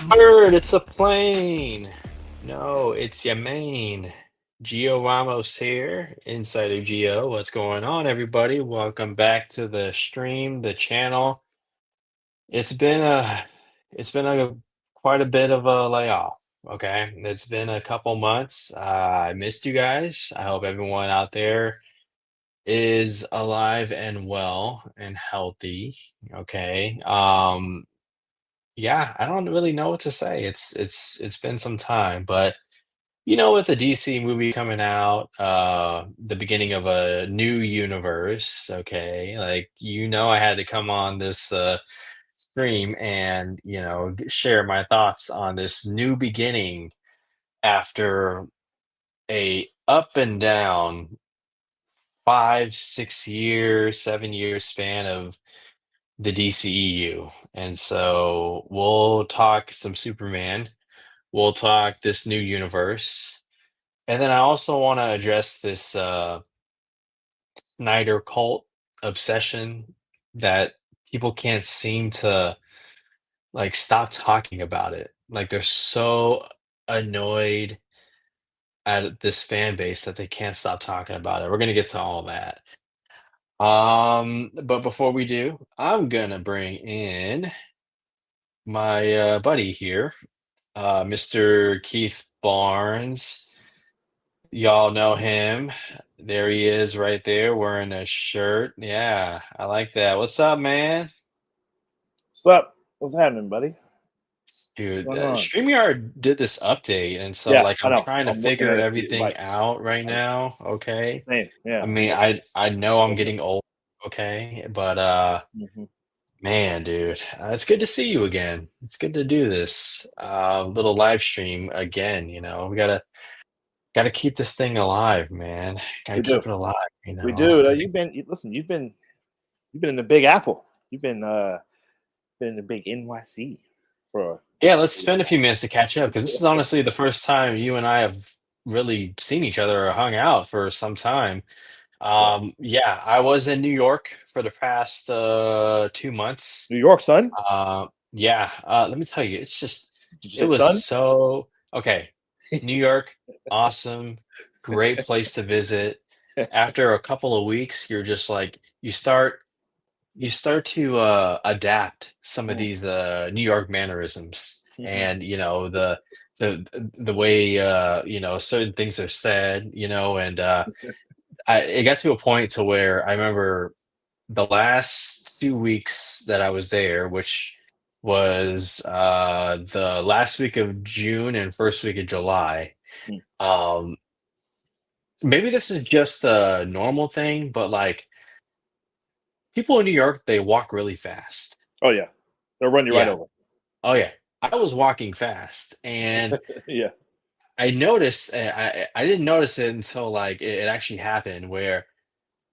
Bird, it's a plane. No, it's Yamain. Geo Ramos here, Insider Geo. What's going on, everybody? Welcome back to the stream, the channel. It's been a, it's been a quite a bit of a layoff. Okay, it's been a couple months. I missed you guys. I hope everyone out there is alive and well and healthy. Okay. Yeah, I don't really know what to say. It's been some time, but with the DC movie coming out, the beginning of a new universe, okay, like I had to come on this stream and share my thoughts on this new beginning after a up and down 5, 6 year, 7 year span of the DCEU. And so we'll talk some Superman. We'll talk this new universe. And then I also want to address this Snyder cult obsession that people can't seem to like stop talking about it. Like they're so annoyed at this fan base that they can't stop talking about it. We're gonna get to all that. But before we do, I'm gonna bring in my buddy here, Mr. Keith Barnes. Y'all know him. There he is right there wearing a shirt. Yeah, I like that. What's up, man? What's up? What's happening, buddy? What's Dude, going on? StreamYard did this update, and so Yeah, like I I'm know. trying to I'm looking figure at it. everything Like, out right I'm now, okay? same. I Yeah, I'm mean, looking. I know I'm Looking at getting old, okay? But it. man, dude, it's good to see you again. It's good to do this little live stream again, We gotta keep this thing alive, man. Gotta We do. keep it alive, We do. I think. Listen. You've been in the Big Apple. You've been in the Big NYC for Yeah, let's a spend a few minutes to catch up because this is while. honestly the first time you and I have really seen each other or hung out for some time. Yeah. Yeah, I was in New York for the past 2 months. New York, son. Yeah, let me tell you, Did you it say was son? so okay. New York, awesome, great place to visit. After a couple of weeks, you're just like you start to adapt some of Mm. these New York mannerisms Mhm. and the way certain things are said, and it got to a point to where I remember the last 2 weeks that I was there, which was the last week of June and first week of July. Mm. Um, Maybe this is just a normal thing, but like people in New York, they walk really fast. Oh yeah, they'll run you right Yeah. over. Oh yeah, I was walking fast, and Yeah. I noticed. I didn't notice it until like it actually happened, where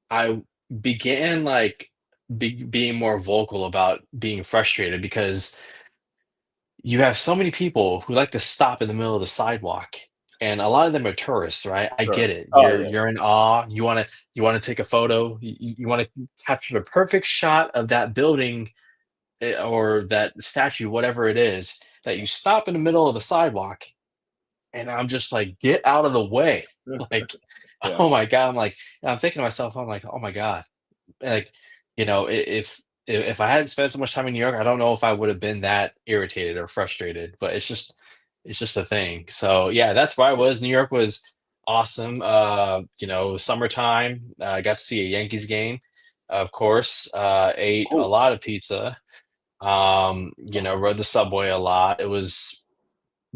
I began like being more vocal about being frustrated because you have so many people who like to stop in the middle of the sidewalk, and a lot of them are tourists, right? I Sure. get it. Oh You're in awe. You wanna take a photo. You want to capture the perfect shot of that building or that statue, whatever it is, that you stop in the middle of the sidewalk, and I'm just like, "Get out of the way." yeah. Like, Yeah. oh my god, I'm thinking to myself, I'm like, "Oh my god." Like, if I hadn't spent so much time in New York, I don't know if I would have been that irritated or frustrated, but it's just a thing. So, yeah, that's where I was. New York was awesome. Summertime, I got to see a Yankees game, of course, ate a Cool. lot of pizza. Rode the subway a lot. It was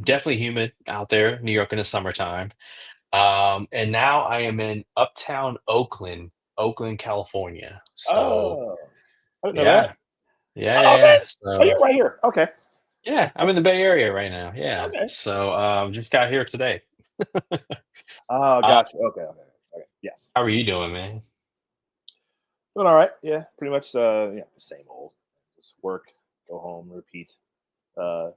definitely humid out there, New York in the summertime. And now I am in uptown Oakland, California. So Oh, I didn't know that. yeah, yeah, yeah, Oh, yeah. okay. Oh, So you're right here. Okay. yeah, I'm in the Bay Area right now. Yeah. Okay. So just got here today. Oh, Uh, gotcha. Okay. Okay. Okay. Yes. how are you doing, man? Doing all right. Yeah. Pretty much. Yeah. Same old. Just work. Go home. Repeat. Uh.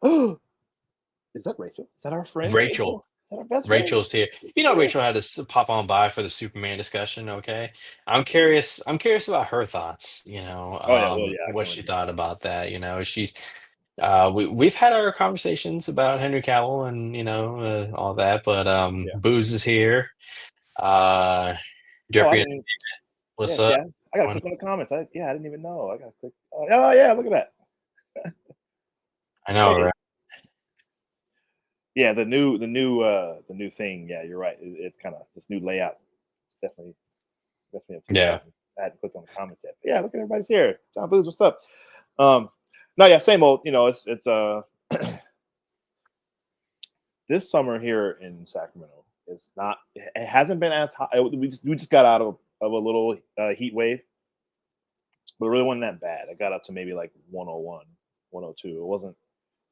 Is that Rachel? Is that our friend Rachel. Rachel? Is that our best friend? Rachel's here. Yeah. Rachel had to pop on by for the Superman discussion. Okay, I'm curious about her thoughts. Oh yeah. Well, yeah. I What can she imagine. thought about that. we've had our conversations about Henry Cavill and all that, but Yeah. Booze is here. Uh, Oh, I Jeffrey, didn't. Yeah. what's See, up? I gotta Going- click on the comments. I didn't even know. I gotta click. Oh yeah, look at that. I know, Hey, right? yeah, the new thing. Yeah, you're right. It's kind of this new layout. Definitely messed me up too. Yeah, I hadn't clicked on the comments yet. But yeah, look at everybody's here. John Booz, what's up? Um, no, yeah, same old. It's this summer here in Sacramento is not. It hasn't been as hot. We just got out of a little heat wave, but it really wasn't that bad. I got up to maybe like 101, 102. It wasn't.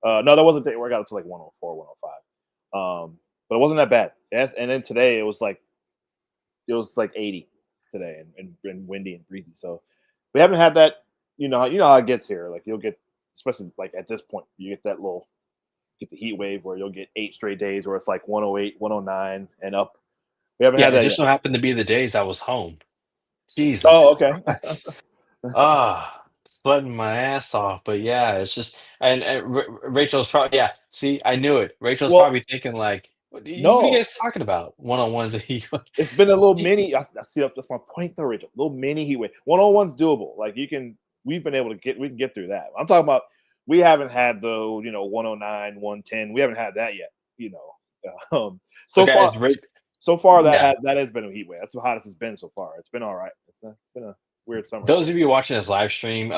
No, that wasn't the where I got up to like 104, 105. But it wasn't that bad. Yes, and then today it was like 80 today and windy and breezy. So we haven't had that. You know how it gets here. Like you'll get, especially like at this point, you get that little get the heat wave where you'll get 8 straight days where it's like 108, 109 and up. We haven't yeah. had It that just yet. so happened to be the days I was home. Oh, Jesus okay. Christ. Sweating my ass off. But yeah, it's just and Rachel's probably yeah. See, I knew it. Rachel's Well, probably thinking like, what are you no, guys talking about? One on ones that he. it's been a little See, mini. I see. That's my point, though, Rachel. Little mini heat wave. 101's doable. Like you can. We've been able to get. We can get through that. I'm talking about. We haven't had the 109, 110. We haven't had that yet. You know. so So far, guys, that yeah. has been a heat wave. That's the hottest it's been so far. It's been all right. It's been a weird summer. Those of you watching this live stream,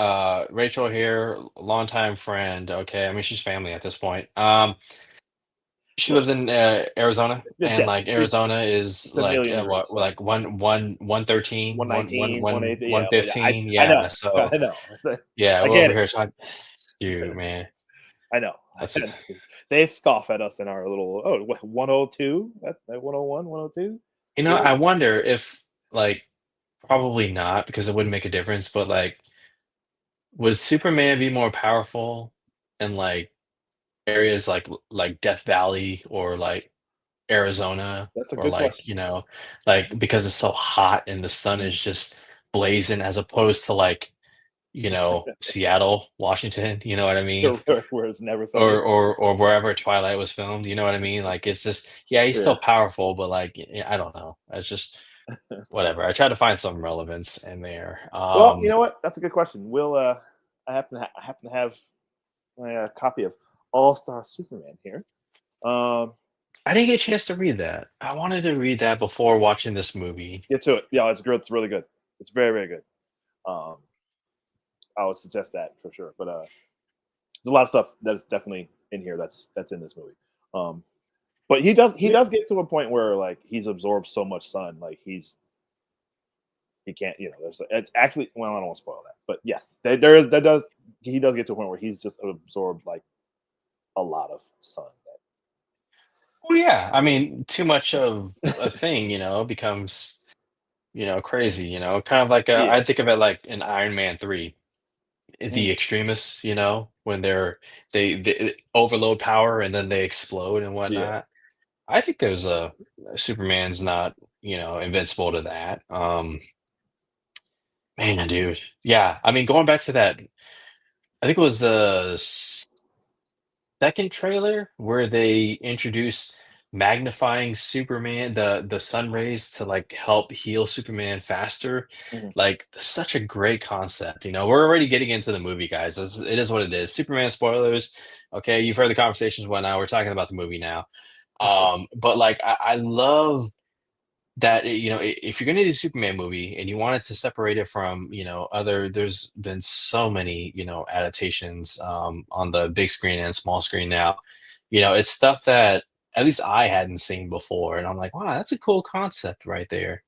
Rachel here, longtime friend. Okay, I mean she's family at this point. She Look, lives in Arizona, and yes, like Arizona is it's a like million degrees. what, So like 113, 119, 118. Yeah, yeah. 115. I Yeah, know. so I know. yeah, I we're get over it. here trying. Shoot, man, I know. that's They scoff at us in our little 102. That's 101, 102. I Really? wonder if like probably not because it wouldn't make a difference, but like would Superman be more powerful in like areas like Death Valley or like Arizona That's a or good like, question. like because it's so hot and the sun Mm. is just blazing as opposed to like, Seattle, Washington, you know what I mean? Where it's never Or sunny. or or wherever Twilight was filmed, you know what I mean? Like it's just yeah, he's Yeah. still powerful, but like I don't know. It's just whatever. I try to find some relevance in there. Well, you know what? That's a good question. I happen to have my copy of All Star Superman here. Um, I didn't get a chance to read that. I wanted to read that before watching this movie. get to it. Yeah, it's good. It's really good. It's very, very good. Um, I would suggest that for sure. But there's a lot of stuff that's definitely in here that's in this movie. Um, but he Yeah. does get to a point where like he's absorbed so much sun, like he can't. There's it's actually well, I don't want to spoil that, but yes, there is that does he does get to a point where he's just absorbed like a lot of sun. Well, yeah. I mean, too much of a thing, becomes, crazy, kind of like Yeah, I think of it like in Iron Man 3, mm, the extremists, when they overload power and then they explode and yeah, whatnot. I think there's a Superman's not, invincible to that. Man, dude. Yeah. I mean, going back to that, I think it was the second trailer where they introduced magnifying Superman, the sun rays to like help heal Superman faster. mhm, Like such a great concept. We're already getting into the movie, guys. It is what it is. Superman spoilers. Okay, you've heard the conversations. What now? We're talking about the movie now. But like I love that if you're gonna do a Superman movie and you wanted to separate it from other, there's been so many adaptations on the big screen and small screen now. It's stuff that at least I hadn't seen before, and I'm like, wow, that's a cool concept right there.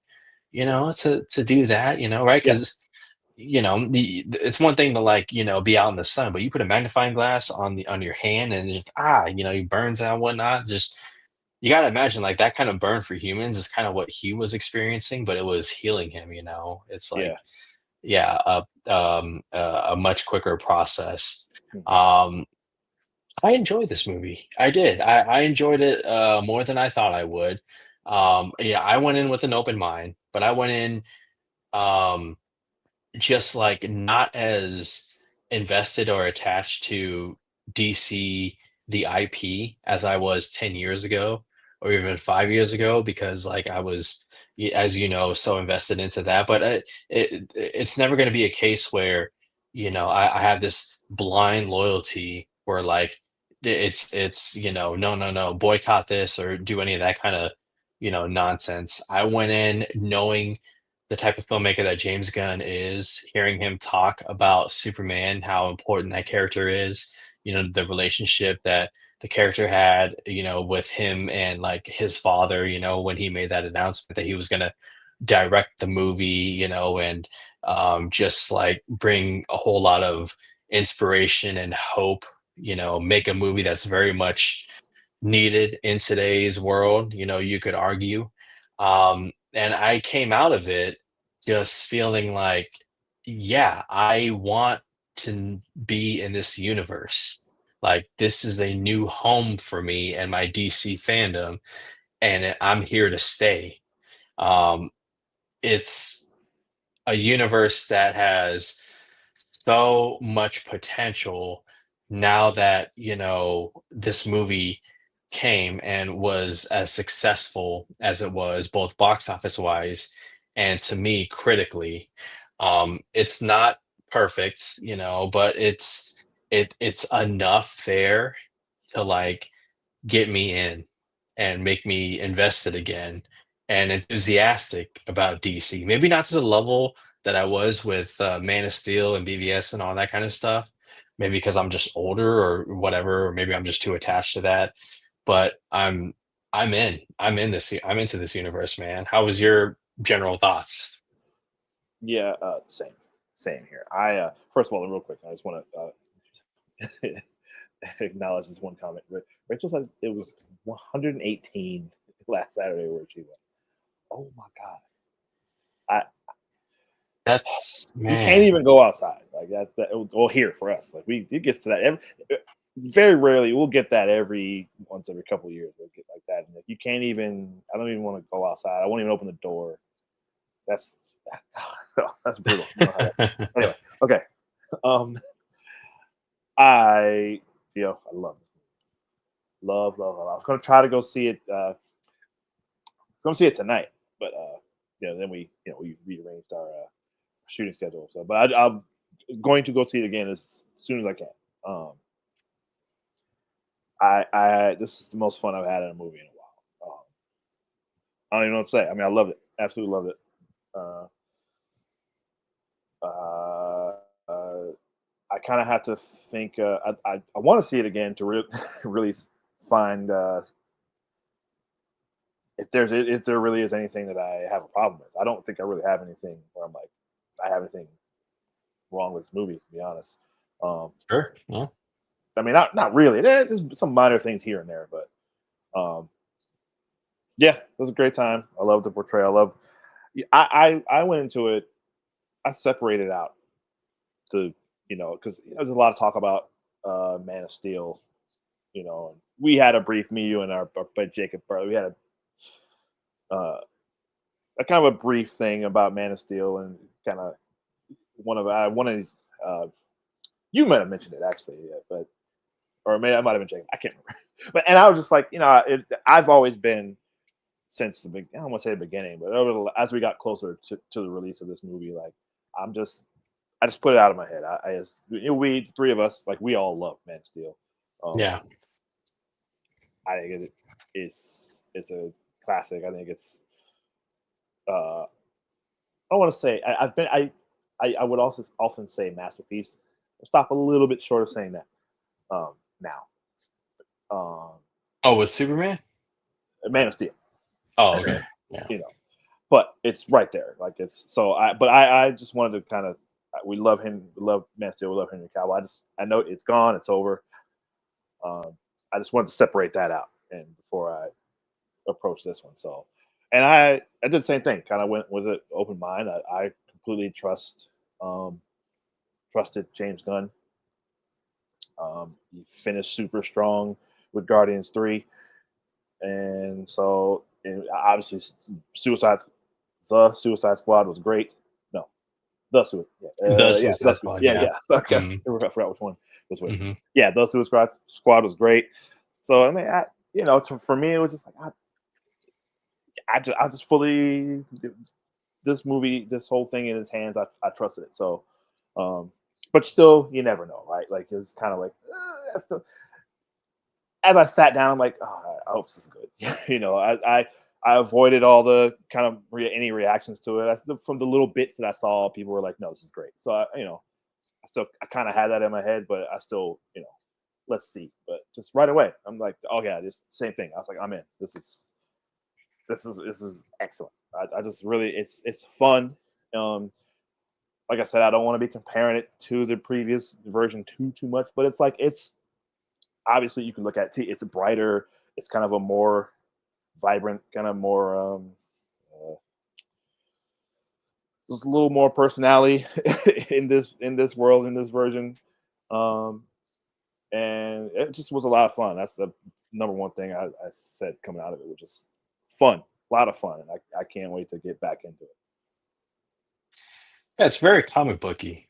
To do that, right? yeah, Because it's one thing to like be out in the sun, but you put a magnifying glass on your hand and just it burns out and whatnot. Just you gotta imagine, like, that kind of burn for humans is kinda what he was experiencing, but it was healing him. It's yeah, like, yeah, a much quicker process. mhm, Um, I enjoyed this movie. I did. I enjoyed it, more than I thought I would. Yeah, I went in with an open mind, but I went in, just, like, not as invested or attached to DC the IP as I was 10 years ago or even 5 years ago because like I was as you know so invested into that but it's never going to be a case where I have this blind loyalty where like it's no no no boycott this or do any of that kind of nonsense. I went in knowing the type of filmmaker that James Gunn is, hearing him talk about Superman, how important that character is, the relationship that the character had, with him and like his father, when he made that announcement that he was going to direct the movie, and just like bring a whole lot of inspiration and hope, make a movie that's very much needed in today's world, you could argue. And I came out of it just feeling like, yeah, I want to be in this universe. Like, this is a new home for me and my DC fandom, and I'm here to stay. Um, it's a universe that has so much potential now that this movie came and was as successful as it was both box office wise and to me critically. It's not perfect, but it's enough there to like get me in and make me invested again and enthusiastic about DC. Maybe not to the level that I was with Man of Steel and BVS and all that kind of stuff. Maybe because I'm just older or whatever, or maybe I'm just too attached to that. But I'm in. I'm into this universe, man. How was your general thoughts? Yeah, same here. I first of all, real quick, I just want to acknowledge this one comment. Rachel says it was 118 last Saturday where she was. Oh my god! I That's You can't man. even go outside like that's that. Well, here for us, like it gets to that. Very rarely we'll get that once every couple of years. We'll get like that, and you can't even. I don't even want to go outside. I won't even open the door. That's that's brutal. You know how that. Anyway, okay. Um, I I love this movie. Love. I was gonna try to go see it. Gonna see it tonight, but then we rearranged our shooting schedule. So, but I'm going to go see it again as soon as I can. Um, I this is the most fun I've had in a movie in a while. I don't even know what to say. I mean, I loved it. Absolutely loved it. Uh, uh, uh, I kind of have to think. I want to see it again to really find if there really is anything that I have a problem with. I don't think I really have anything where I'm like I have anything wrong with this movie, to be honest. Um, Sure. Yeah. I mean, not really. There's some minor things here and there, but yeah, it was a great time. I love the portrayal. I love. I went into it. I separated out the because there's a lot of talk about Man of Steel. And we had a brief me, you, and our buddy Jacob. We had a kind of a brief thing about Man of Steel, and kind of one of these. You might have mentioned it actually, yeah, but or maybe I might have been Jacob. I can't remember. But and I was just like, I've always been since I don't want to say the beginning, but as we got closer to the release of this movie, like I just put it out of my head. I just we the three of us like we all love Man of Steel. Um, Yeah. I think it's a classic. I think it's I don't want to say I've been I would also often say masterpiece. I'll stop a little bit short of saying that now. Um, Oh, with Superman? Man of Steel, Oh, okay. Yeah. you know, but it's right there. Like it's so. I just wanted to kind of. We love him. We love Man of Steel. We love Henry Cavill. I know it's gone. It's over. I just wanted to separate that out and before I approach this one. So, and I did the same thing. Kind of went with an open mind. I completely um, trusted James Gunn. He finished super strong with Guardians 3, and so and obviously Suicide the Suicide Squad was great. No, the Suicide, The yeah, the Suicide Squad, yeah, yeah. yeah. Okay, Mhm. I forgot which one. this way. Mhm. Yeah, the Squad was great. So I mean, for me, it was just like I just fully this movie, this whole thing in his hands. I trusted it. So, um, but still, you never know, right? Like it's kind of like as I sat down, I'm like, oh, I hope this is good. I avoided all the kind of any reactions to it. From the little bits that I saw, people were like, "No, this is great." So I kind of had that in my head, but I still, let's see. But just right away, I'm like, "Oh yeah, this same thing." I was like, "I'm in. This is excellent." I just really, it's fun. Um, like I said, I don't want to be comparing it to the previous version too much, but it's like it's obviously you can look at it's brighter. It's kind of a more vibrant, kind of more uh, just a little more personality in this world in this version, um, and it just was a lot of fun. That's the number one thing I said coming out of it, which is fun, a lot of fun, and I can't wait to get back into it. Yeah, it's very comic booky,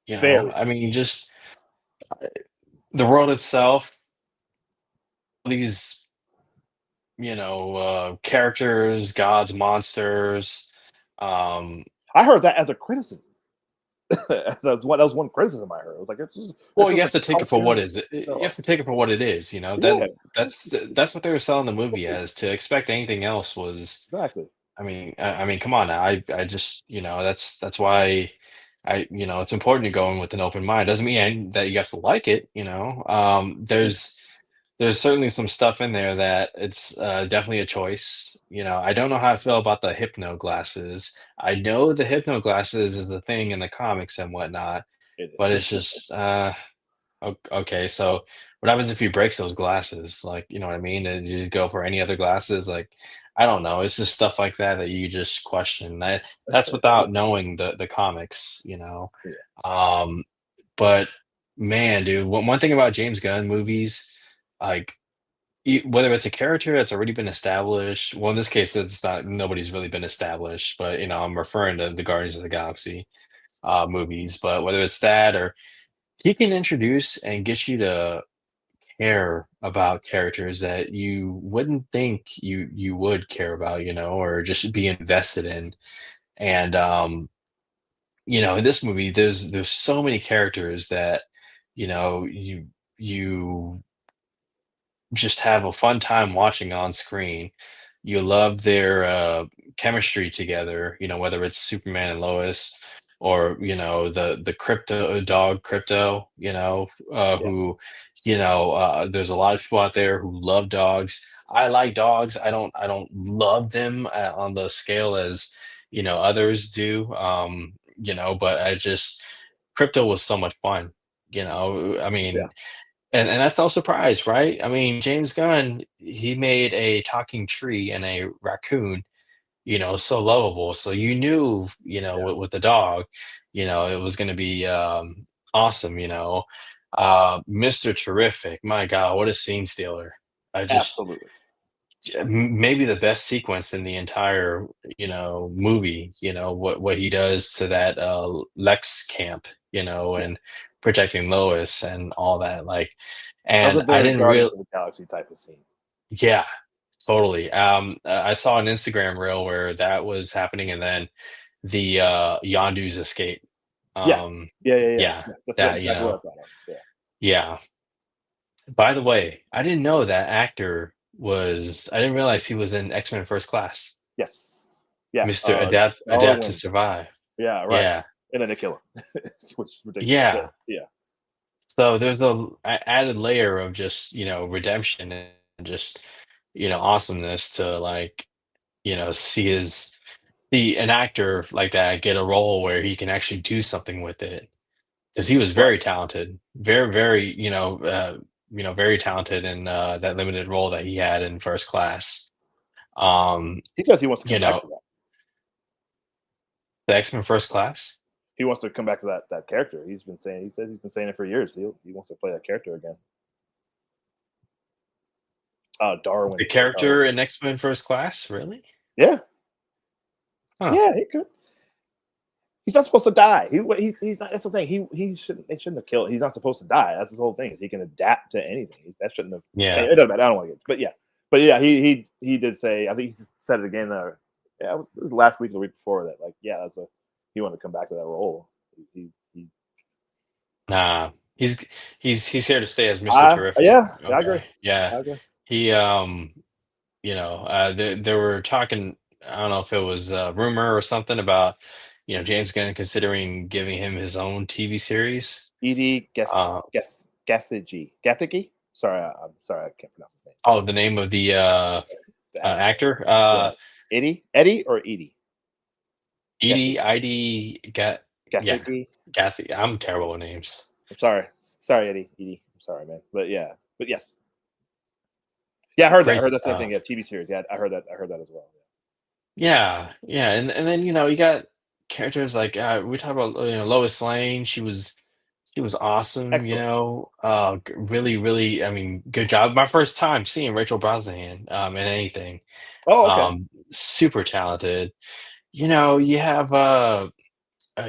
Very, I mean, just the world itself, these, characters, gods, monsters, um I heard that as a criticism. That was one criticism I heard. I was like, it's well, you just have a to take it for what cartoon is it you show. have to take it for what it is, Yeah, that's what they were selling the movie it's as. To expect anything else was exactly. I mean, come on now. I just, that's why it's important to go in with an open mind. Doesn't mean that you have to like it, there's certainly some stuff in there that it's definitely a choice. I don't know how I feel about the hypno glasses. I know the hypno glasses is the thing in the comics and whatnot, It but is. it's just okay, so what happens if he breaks those glasses? Like, you know what I mean? And you just go for any other glasses? Like, I don't know. It's just stuff like that that you just question. That's without knowing the comics, Yeah, Um, but man, dude, one thing about James Gunn movies, like whether it's a character that's already been established, well, in this case, it's not nobody's really been established, but I'm referring to the Guardians of the Galaxy movies, but whether it's that or he can introduce and get you to care about characters that you wouldn't think you would care about, or just be invested in. And in this movie, there's so many characters that you just have a fun time watching on screen. You love their chemistry together, whether it's Superman and Lois or, the crypto dog crypto, yes, there's a lot of people out there who love dogs. I like dogs. I don't love them on the scale as, others do. But I just crypto was so much fun. I yeah, mean, and that's no surprise, right? I mean, James Gunn, he made a talking tree and a raccoon, so lovable. So you knew, yeah, with the dog, it was going to be awesome. Mr. Terrific, my God, what a scene stealer! I just absolutely. maybe the best sequence in the entire, movie. What he does to that Lex camp, and protecting Lois and all that. Like, That was and a I very didn't real Guardians of the Galaxy type of scene. yeah, totally. I saw an Instagram reel where that was happening, and then the Yondu's escape. Yeah, Um, yeah, yeah, yeah. yeah, Yeah, that's that exactly what I thought of. Yeah. yeah. By the way, I didn't know that actor was. I didn't realize he was in X-Men First Class. Yes. Yeah. Mr. Adapt to Darwin. Survive. Yeah. Right. Yeah. And then they kill him, which is ridiculous. But Yeah. yeah, So there's added layer of just, redemption and just, awesomeness to like, see an actor like that get a role where he can actually do something with it. Because he was right. very talented. Very, very, very talented in that limited role that he had in First Class. Um, He says he wants to you come back know, to that. the X-Men First Class? He wants to come back to that character. He says he's been saying it for years. He wants to play that character again. The Darwin. character in X-Men First Class? Really? Yeah, Huh. yeah, he could. He's not supposed to die. He's not. That's the thing. He shouldn't. They shouldn't have killed. He's not supposed to die. That's his whole thing. He can adapt to anything. That shouldn't have. Yeah. It doesn't matter. I don't want to get. But yeah. He did say. I think he said it again. Yeah, it was last week or the week before that. Like, yeah, he wanted to come back to that role. He Nah, he's he's here to stay as Mr. Terrific. yeah, I agree. Okay. Yeah. I agree. He they were talking, I don't know if it was a rumor or something about, James Gunn considering giving him his own TV series. Edie Uh Gathegi. Sorry, I'm sorry, I can't pronounce his name. oh, the name of the The actor. actor? Yeah, Eddie or Edie Edie, ID, yeah, Gathegi. Kathy. I'm terrible with names. I'm sorry, Edie. I'm sorry, man. But yeah, but yes, yeah, I heard that. I Great heard that same thing. Yeah, stuff. TV series. Yeah, I heard that. I heard that as well. Yeah, yeah, and then you got characters like we talked about Lois Lane. She was awesome. Excellent. Really, really. I mean, good job. My first time seeing Rachel Brosnahan in anything. Oh, okay. Super talented. You have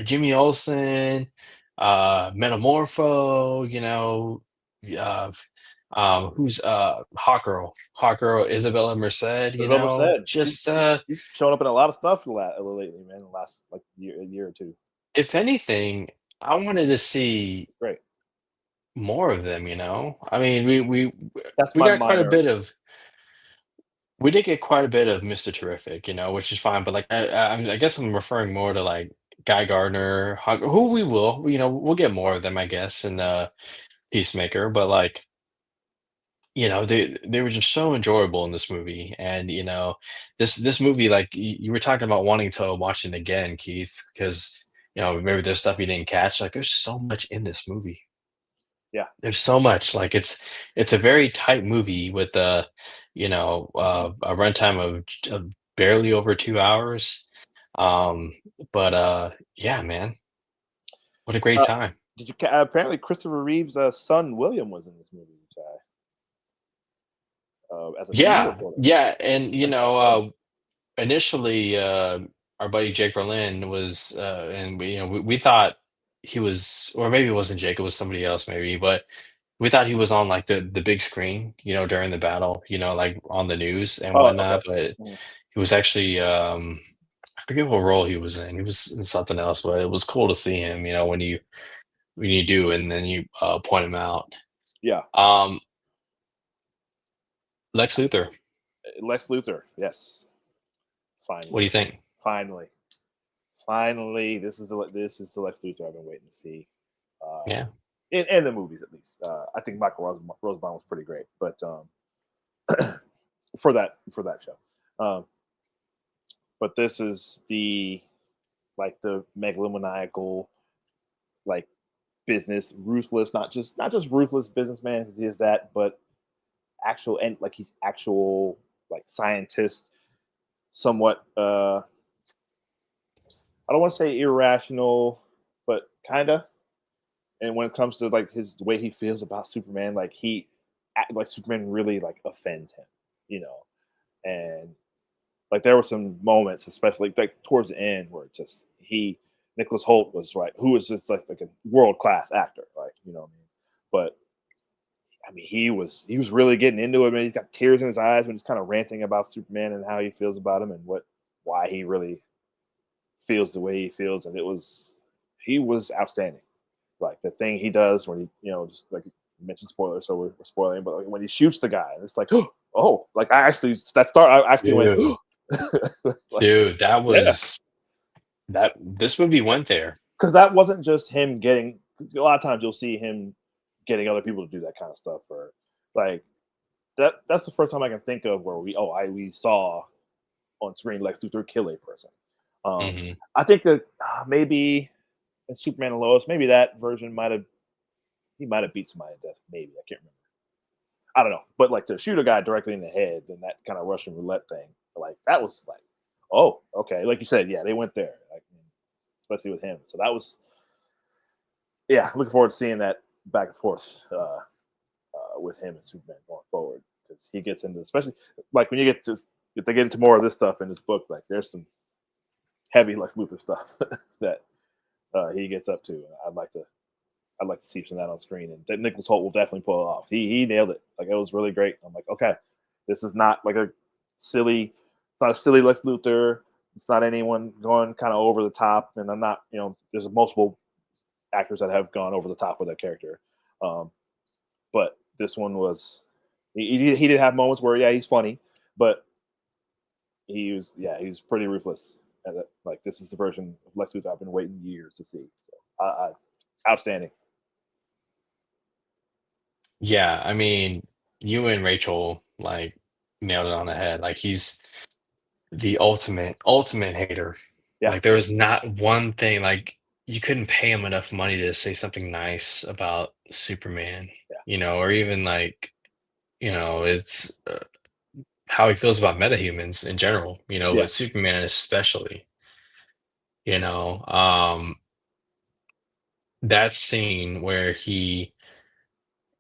Jimmy Olsen, Metamorpho. Uh, who's Hawkgirl Isabella Merced. November said Just she's shown up in a lot of stuff lately, man. The last like year or two. if anything, I wanted to see Great. more of them. I mean, That's we my got quite a minor. bit of we did get quite a bit of Mr. Terrific, which is fine. But like, I guess I'm referring more to like Guy Gardner, who we will, we'll get more of them, I guess, in Peacemaker. But like, they were just so enjoyable in this movie, and this movie, like you were talking about wanting to watch it again, Keith, because maybe there's stuff you didn't catch. Like, there's so much in this movie. Yeah. There's so much. Like, it's a very tight movie with a runtime of barely over 2 hours. Um, but yeah, man, what a great Uh, time. did you apparently Christopher Reeve's son William was in this movie, which as a news Yeah, reporter. yeah, and I saw that. initially, our buddy Jake Berlin was, and we thought he was, or maybe it wasn't Jake, it was somebody else, maybe, but we thought he was on like the big screen, during the battle, like on the news and Oh, okay. whatnot, but Mhm. he was actually, I forget what role he was in. He was in something else, but it was cool to see him, when you do, and then you point him out. Yeah, Um, Lex Luthor, Lex Luthor. Yes, what do finally, you think? finally, finally. This is the Lex Luthor I've been waiting to see. Uh, Yeah. in the movies at least. I think Michael Rosenbaum was pretty great, but for that show. Um, but this is the megalomaniacal like business ruthless, not just ruthless businessman because he is that, but actual and like he's actual like scientist, somewhat I don't want to say irrational, but kinda. And when it comes to like his the way he feels about Superman, like like Superman really like offends him, you know. And like there were some moments, especially like towards the end, where just Nicholas Holt was right, who was just like a world class actor, like what I mean. But I mean, he was really getting into it, man. He's got tears in his eyes when he's kind of ranting about Superman and how he feels about him and why he really feels the way he feels, and he was outstanding. Like the thing he does when he, just like you mentioned spoilers, so we're spoiling, but like when he shoots the guy, and it's like, oh, like I actually went, Dude, like, dude, yeah, this movie went there. because that wasn't just him getting. 'Cause a lot of times you'll see him getting other people to do that kind of stuff, or like that. That's the first time I can think of where we saw on screen Lex Luthor kill a person. Um, Hmm. I think that maybe in Superman and Lois, maybe that version might have beat somebody to death. Maybe I can't remember. I don't know, but like to shoot a guy directly in the head and that kind of Russian roulette thing, like that was like, oh, okay, like you said, yeah, they went there, like, especially with him. So that was, yeah, looking forward to seeing that back and forth with him and Superman going forward because he gets into, especially like when you get to if they get into more of this stuff in this book, like there's some heavy Lex Luthor stuff that he gets up to. I'd like to see some of that on screen, and Nicholas Holt will definitely pull it off. He nailed it. Like it was really great. I'm like, okay, this is not like a silly, it's not a silly Lex Luthor. It's not anyone going kind of over the top, and I'm not, there's multiple actors that have gone over the top with that character, um, but this one was, he did have moments where yeah he's funny, but he was pretty ruthless. And like this is the version of Lex Luthor I've been waiting years to see. So outstanding. Yeah, I mean, you and Rachel like nailed it on the head. Like he's the ultimate hater. Yeah, Like there was not one thing like you couldn't pay him enough money to say something nice about Superman, yeah, or even like, it's how he feels about metahumans in general, yeah. but Superman especially, you know. That scene where he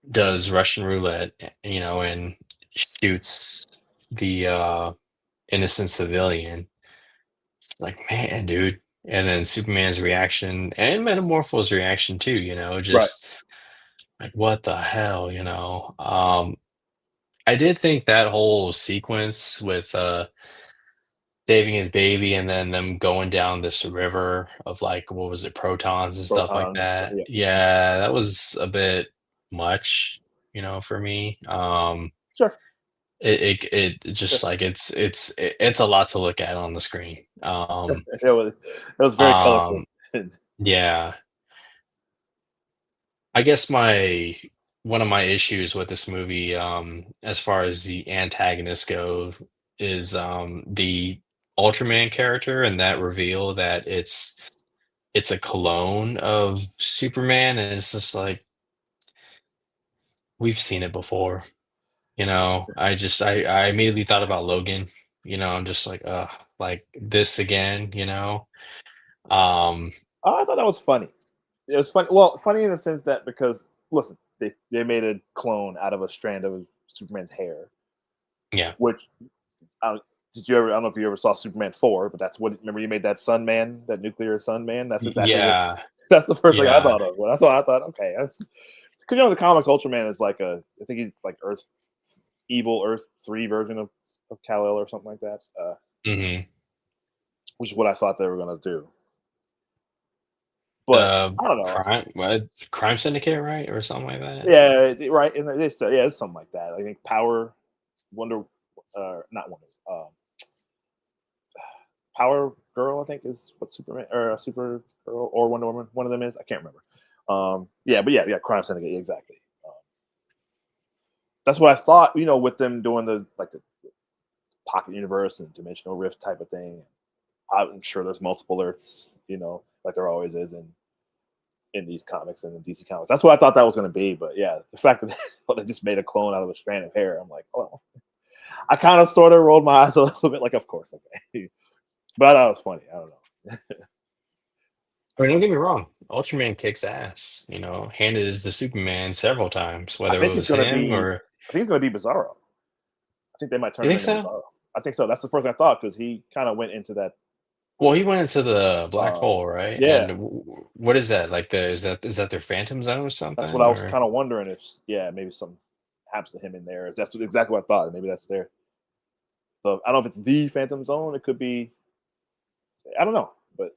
does Russian roulette, and shoots the innocent civilian. It's like, man, dude. And then Superman's reaction and Metamorpho's reaction too, Right. just like what the hell, I did think that whole sequence with saving his baby and then them going down this river of like what was it, protons and stuff like Protons. that. Yeah. Yeah, that was a bit much, for me. Sure. It just Sure. like it's a lot to look at on the screen. It was very colorful. Um, yeah. I guess my one of my issues with this movie, as far as the antagonists go, is the Ultraman character and that reveal that it's a clone of Superman, and it's just like we've seen it before. I immediately thought about Logan. I'm just like this again. Um, I thought that was funny. It was funny. Well, funny in the sense that because listen, they made a clone out of a strand of Superman's hair, yeah, which uh, did you ever? I don't know if you ever saw Superman 4, but that's what. Remember, you made that Sun Man, that nuclear Sun Man. That's exactly what. yeah, That's the first thing I yeah. thought of. Well, that's what I thought. Okay, because in the comics, Ultraman is like I think he's like Earth evil Earth 3 version of Kal El or something like that, Hmm. which is what I thought they were gonna do. But I don't know. Crime Syndicate, right, or something like that. Yeah, right. And they said, yeah, it's something like that. I think Power, Wonder, not Wonder, Power Girl. I think is what Superman or Super Girl or Wonder Woman. One of them is. I can't remember. Yeah, but yeah, Crime Syndicate, exactly. That's what I thought. With them doing the pocket universe and dimensional rift type of thing. I'm sure there's multiple Earths. Like there always is in these comics and in DC comics. That's what I thought that was going to be. But yeah, the fact that they just made a clone out of a strand of hair, I'm like, oh, I kind of sort of rolled my eyes a little bit, like, of course, okay. But I thought it was funny. I don't know. I mean, don't get me wrong, Ultraman kicks ass. Handed it to Superman several times, I whether it think it's was going to him be. or I think it's going to be Bizarro. I think they might turn you him think into so? Bizarro. I think so. That's the first thing I thought because he kind of went into that. Well, he went into the black Uh, hole, right? yeah, And what is that? Like is that their Phantom Zone or that's what something? I was Or kind of wondering if, yeah, maybe something happens to him in there. That's exactly what I thought. Maybe that's there. So I don't know if it's the Phantom Zone. It could be. I don't know, but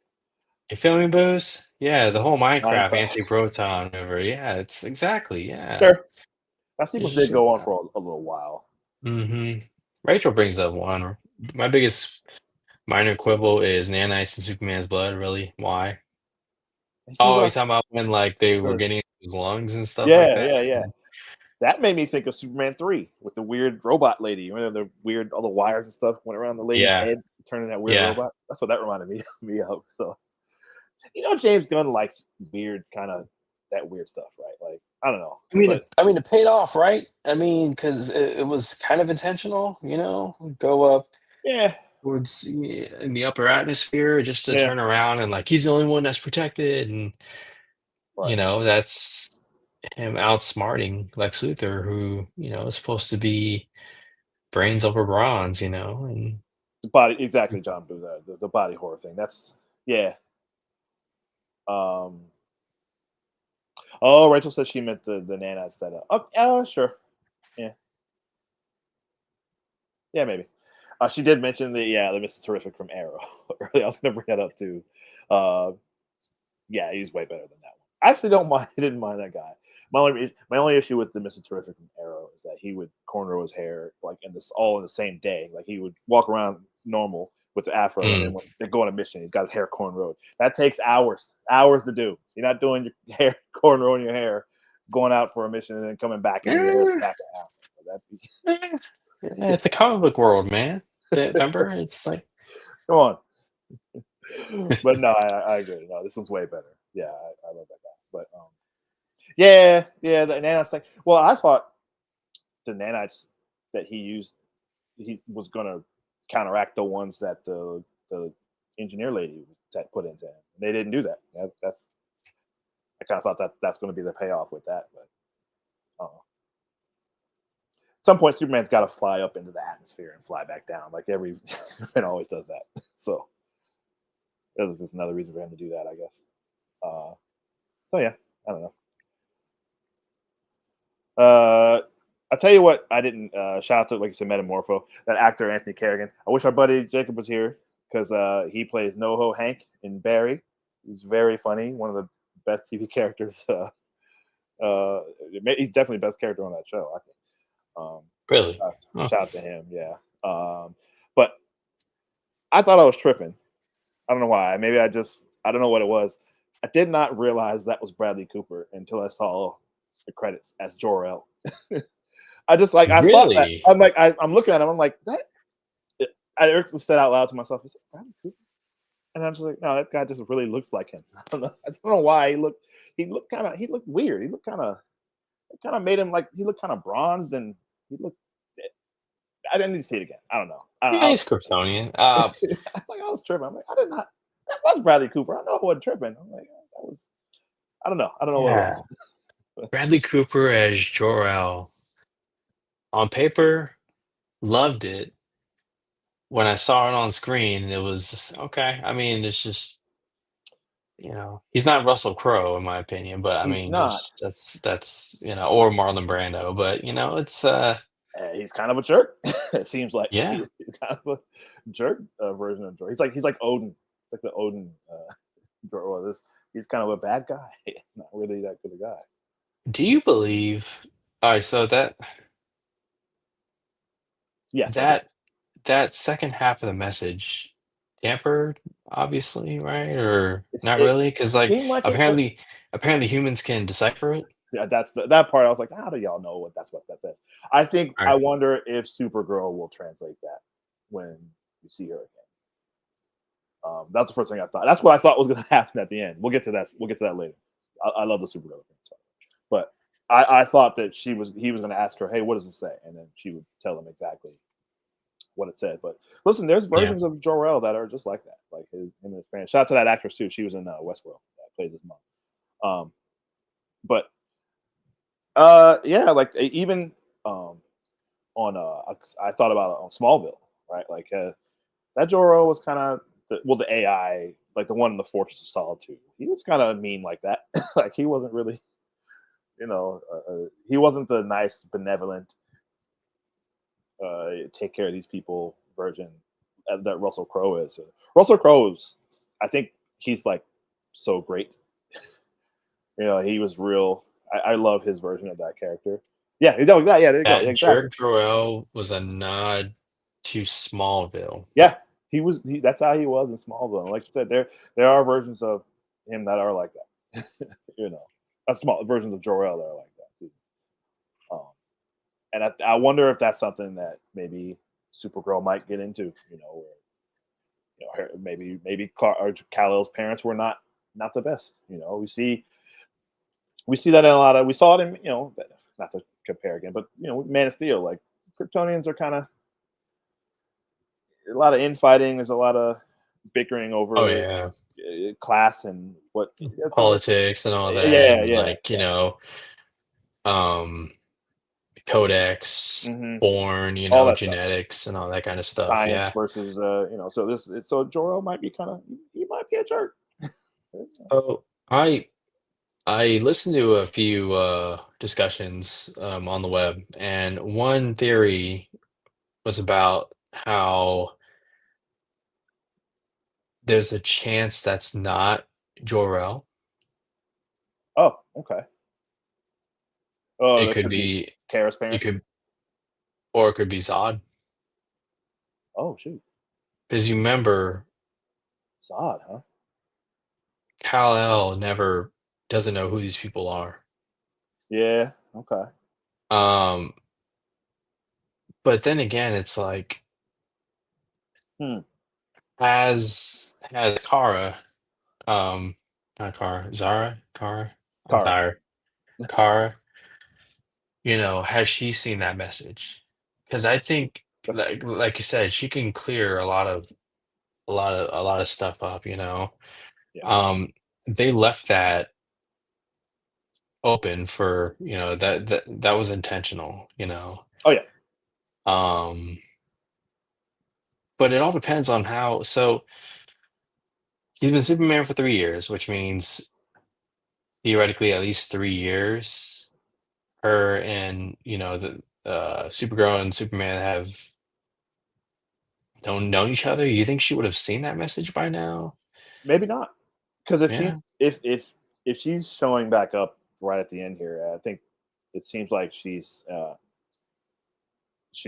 you feel me, Booze? Yeah, the whole Minecraft Minecraft. anti-proton over. Yeah, it's exactly. Yeah, Sure. That it's sequence just did go on for a little while. hmm Rachel brings up one. My biggest minor quibble is nanites in Superman's blood. Really? Why? You see Oh, what you talking about when like they were I getting his lungs and stuff like Yeah, that? yeah, yeah. That made me think of Superman 3 with the weird robot lady. Remember the weird, all the wires and stuff went around the lady's Yeah, head, turning that weird yeah. robot. That's what that reminded me of. So, James Gunn likes weird, kind of that weird stuff, right? Like, I don't know. But It paid off, right? I mean, because it was kind of intentional, go up yeah, towards in the upper atmosphere just to yeah, turn around and like he's the only one that's protected, and right. that's him outsmarting Lex Luthor, who is supposed to be brains over bronze, and The body, exactly, John Boo, the body horror thing. That's, yeah. Um, oh, Rachel said she meant the nanites that. Oh, sure. Yeah, yeah, maybe. She did mention the Mr. Terrific from Arrow. Earlier, I was gonna bring that up too. Uh, yeah, he's way better than that one. I actually don't mind. I didn't mind that guy. My only issue with the Mr. Terrific from Arrow is that he would cornrow his hair like in this all in the same day. Like he would walk around normal with the afro, and then Mm. when they go on a mission, he's got his hair cornrowed. That takes hours to do. You're not doing your hair cornrowing your hair, going out for a mission, and then coming back and your hair's Eh, back at half. That'd be eh, it's the comic book world, man. Remember, it's like come on. But no, I agree. No, this one's way better. Yeah, I love that guy. But yeah, the nanites thing. Well, I thought the nanites that he used, he was gonna counteract the ones that the engineer lady put into him. They didn't do that. That's I kind of thought that's going to be the payoff with that, but at some point Superman's got to fly up into the atmosphere and fly back down. Like every Superman always does that. So that was just another reason for him to do that, I guess. Uh, so yeah, I don't know. I tell you what, I didn't shout out to like you said, Metamorpho, that actor Anthony Kerrigan. I wish our buddy Jacob was here because he plays NoHo Hank in Barry. He's very funny, one of the best TV characters. He's definitely the best character on that show, I think. Um, really. Oh, Shout out to him, yeah. But I thought I was tripping. I don't know why. Maybe I don't know what it was. I did not realize that was Bradley Cooper until I saw the credits as Jor-El. I thought that really? I'm looking at him. I'm like that. I actually said out loud to myself, "Is it Bradley Cooper?" And I'm just like, "No, that guy just really looks like him." I don't know why he looked weird. He looked kind of it kind of made him like he looked kind of bronzed and he looked. I didn't need to see it again. I don't know. Yeah, he's Kryptonian. I was tripping. I'm like, I did not. That was Bradley Cooper. I know I wasn't tripping. I'm like, that was. I don't know. I don't know what it Yeah, was. Bradley Cooper as Jor-El. On paper, loved it. When I saw it on screen, it was okay. I mean, it's just he's not Russell Crowe in my opinion, but I He's mean, not. just that's or Marlon Brando, but it's He's kind of a jerk. It seems like yeah. he's kind of a jerk version of Jordan. He's like Odin. It's like the Odin. Well, he's kind of a bad guy. Not really that good a guy. Do you believe? All right, so Yes, I do. that that second half of the message tampered, obviously, right? Or not It really? Because like seemed like it, but apparently humans can decipher it. yeah, that part. I was like, how do y'all know what that is? I Right. wonder if Supergirl will translate that when you see her again. That's the first thing I thought. That's what I thought was going to happen at the end. We'll get to that. We'll get to that later. I love the Supergirl appearance, but I thought that he was going to ask her, "Hey, what does it say?" And then she would tell him exactly what it said. But listen, there's Yeah. versions of Jor-El that are just like that, like him and his parents. Shout out to that actress too. She was in Westworld. That plays his mom. Um, but yeah, like even um, on I thought about it on Smallville, right? Like that Jor-El was kind of the AI, like the one in the Fortress of Solitude. He was kind of mean like that. Like he wasn't really, he wasn't the nice, benevolent, take care of these people version that Russell Crowe is. Russell Crowe is, I think he's like so great. He was real. I love his version of that character. Yeah, yeah, there you go. Yeah, That exactly. jerk Jor-El was a nod to Smallville. Yeah, that's how he was in Smallville. Like I said, there are versions of him that are like that. Small versions of Jor-El that are like that too. Um, and I wonder if that's something that maybe Supergirl might get into. Where maybe Kal-El's parents were not the best. We see that in a lot of we saw it in not to compare again, but Man of Steel. Like Kryptonians are kind of a lot of infighting. There's a lot of bickering Oh over yeah. class and what. Politics and all that, Yeah, and yeah, like, um codex, hmm born, all that stuff. genetics and all that kind of stuff. Science Yeah. versus so Jor-El might be kind of he might be a jerk. So I I listened to a few discussions on the web, and one theory was about how there's a chance that's not Jor-El. Oh, okay. Oh, It that could could be be, Kara's it parents. could, or it could be Zod. Oh shoot, Because you remember, it's odd, huh? Kal-El never doesn't know who these people are. Yeah. Okay. Um, but then again, it's like, Hmm. has Kara, um, not Kara, Zara, Kara. I'm Kara. tired. Kara, has she seen that message? Because I think, That's like you said, she can clear a lot of stuff up. yeah. Um, they left that open for, that was intentional. Oh yeah. Um, but it all depends on how. So he's been Superman for 3 years, which means theoretically at least 3 years. Her and the Supergirl and Superman have don't know each other. You think she would have seen that message by now? Maybe not. Because if she Yeah. if she's showing back up right at the end here, I think it seems like she's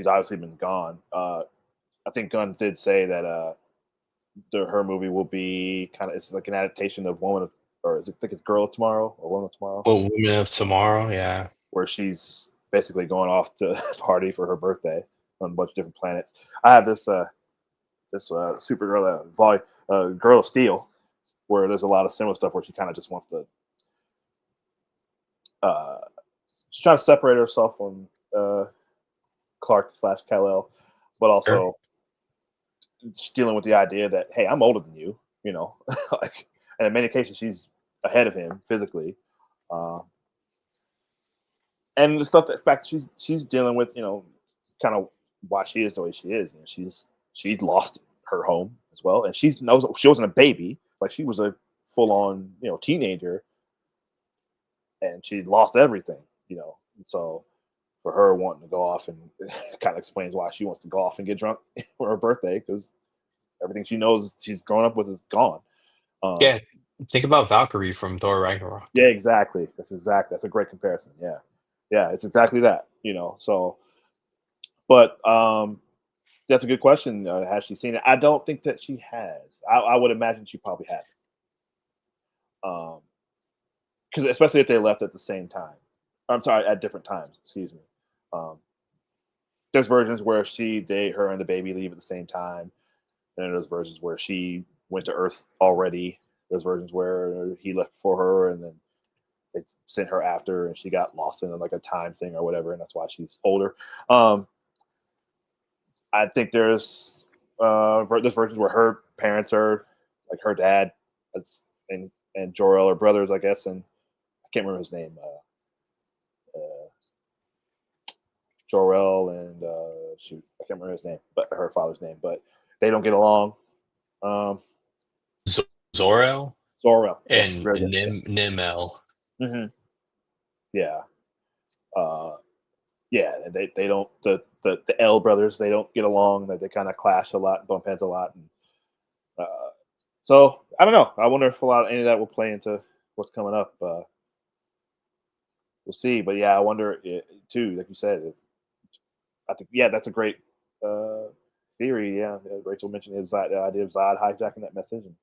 obviously been gone. I think Gunn did say that her movie will be kind of it's like an adaptation of Woman of or is it I think it's Girl of Tomorrow or Woman of Tomorrow, Well, Women of Tomorrow, yeah. where she's basically going off to party for her birthday on a bunch of different planets. I have this Supergirl Girl of Steel where there's a lot of similar stuff where she kind of just wants to uh, she's trying to separate herself from uh, Clark slash Kal-El, but Sure. also dealing with the idea that hey, I'm older than you, like, and in many cases she's ahead of him physically, uh, and the stuff that fact she's dealing with, kind of why she is the way she is. She's lost her home as well, and she knows she wasn't a baby, like she was a full on teenager, and she lost everything, and so for her wanting to go off and kind of explains why she wants to go off and get drunk for her birthday because everything she knows she's grown up with is gone. Um, Yeah. Think about Valkyrie from Thor Ragnarok. yeah, exactly. That's a great comparison. Yeah, yeah, it's exactly that. So, but that's a good question. Has she seen it? I don't think that she has. I would imagine she probably hasn't. Because especially if they left at the same time. I'm sorry, at different times. Excuse me. Um, there's versions where her and the baby leave at the same time. And there's versions where she went to Earth already. There's versions where he left for her, and then they sent her after, and she got lost in like a time thing or whatever, and that's why she's older. Um, I think there's versions where her parents are like her dad, and Jor-El are brothers, I guess, and I can't remember his name. Uh, Jor-El and shoot, I can't remember his name, but her father's name, but they don't get along. Um, Z- Zor-El Zor-El, yes, and very good, Nim yes. Nimel. Hmm. Yeah. Uh, yeah, they don't the L brothers they don't get along. They kind of clash a lot, bump heads a lot, and so I don't know. I wonder if any of that will play into what's coming up. We'll see, but yeah, I wonder too. Like you said, I think yeah, that's a great uh, theory. Yeah, Rachel mentioned the idea of Zod hijacking that message. And,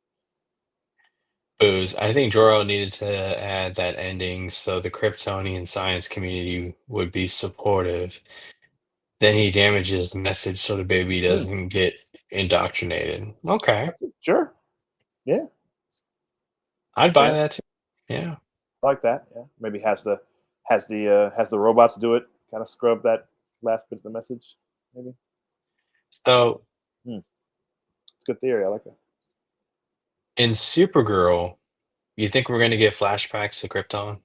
Booze. I think Jor-El needed to add that ending so the Kryptonian science community would be supportive. Then he damages the message so the baby hmm, doesn't get indoctrinated. Okay. sure, yeah, I'd buy yeah, that too. Yeah. I like that. Yeah, maybe has the robots do it, kind of scrub that last bit of the message. Maybe. So Hmm. It's a good theory. I like that. in Supergirl, you think we're gonna get flashbacks to Krypton?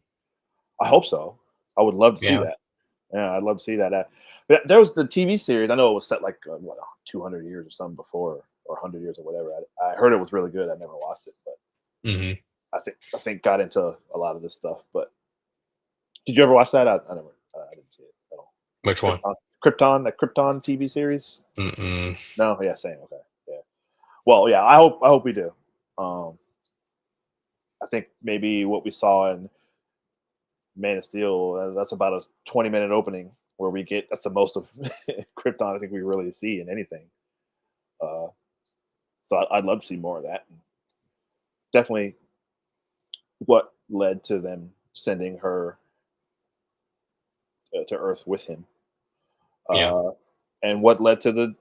I hope so. I would love to see Yeah. that. Yeah, I'd love to see that. But there was the TV series. I know it was set like what 200 years or something before, or 100 years or whatever. I heard it was really good. I never watched it, but Hmm. I think got into a lot of this stuff. But did you ever watch that? I never. I didn't see it at all. Which one? Krypton TV series. Mm-mm. No, yeah, same. Okay, yeah. Well, yeah. I hope we do. Um, I think maybe what we saw in Man of Steel, that's about a 20-minute opening where we get that's the most of Krypton I think we really see in anything. Uh, so I'd love to see more of that. Definitely, what led to them sending her to Earth with him, Yeah. uh, and what led to the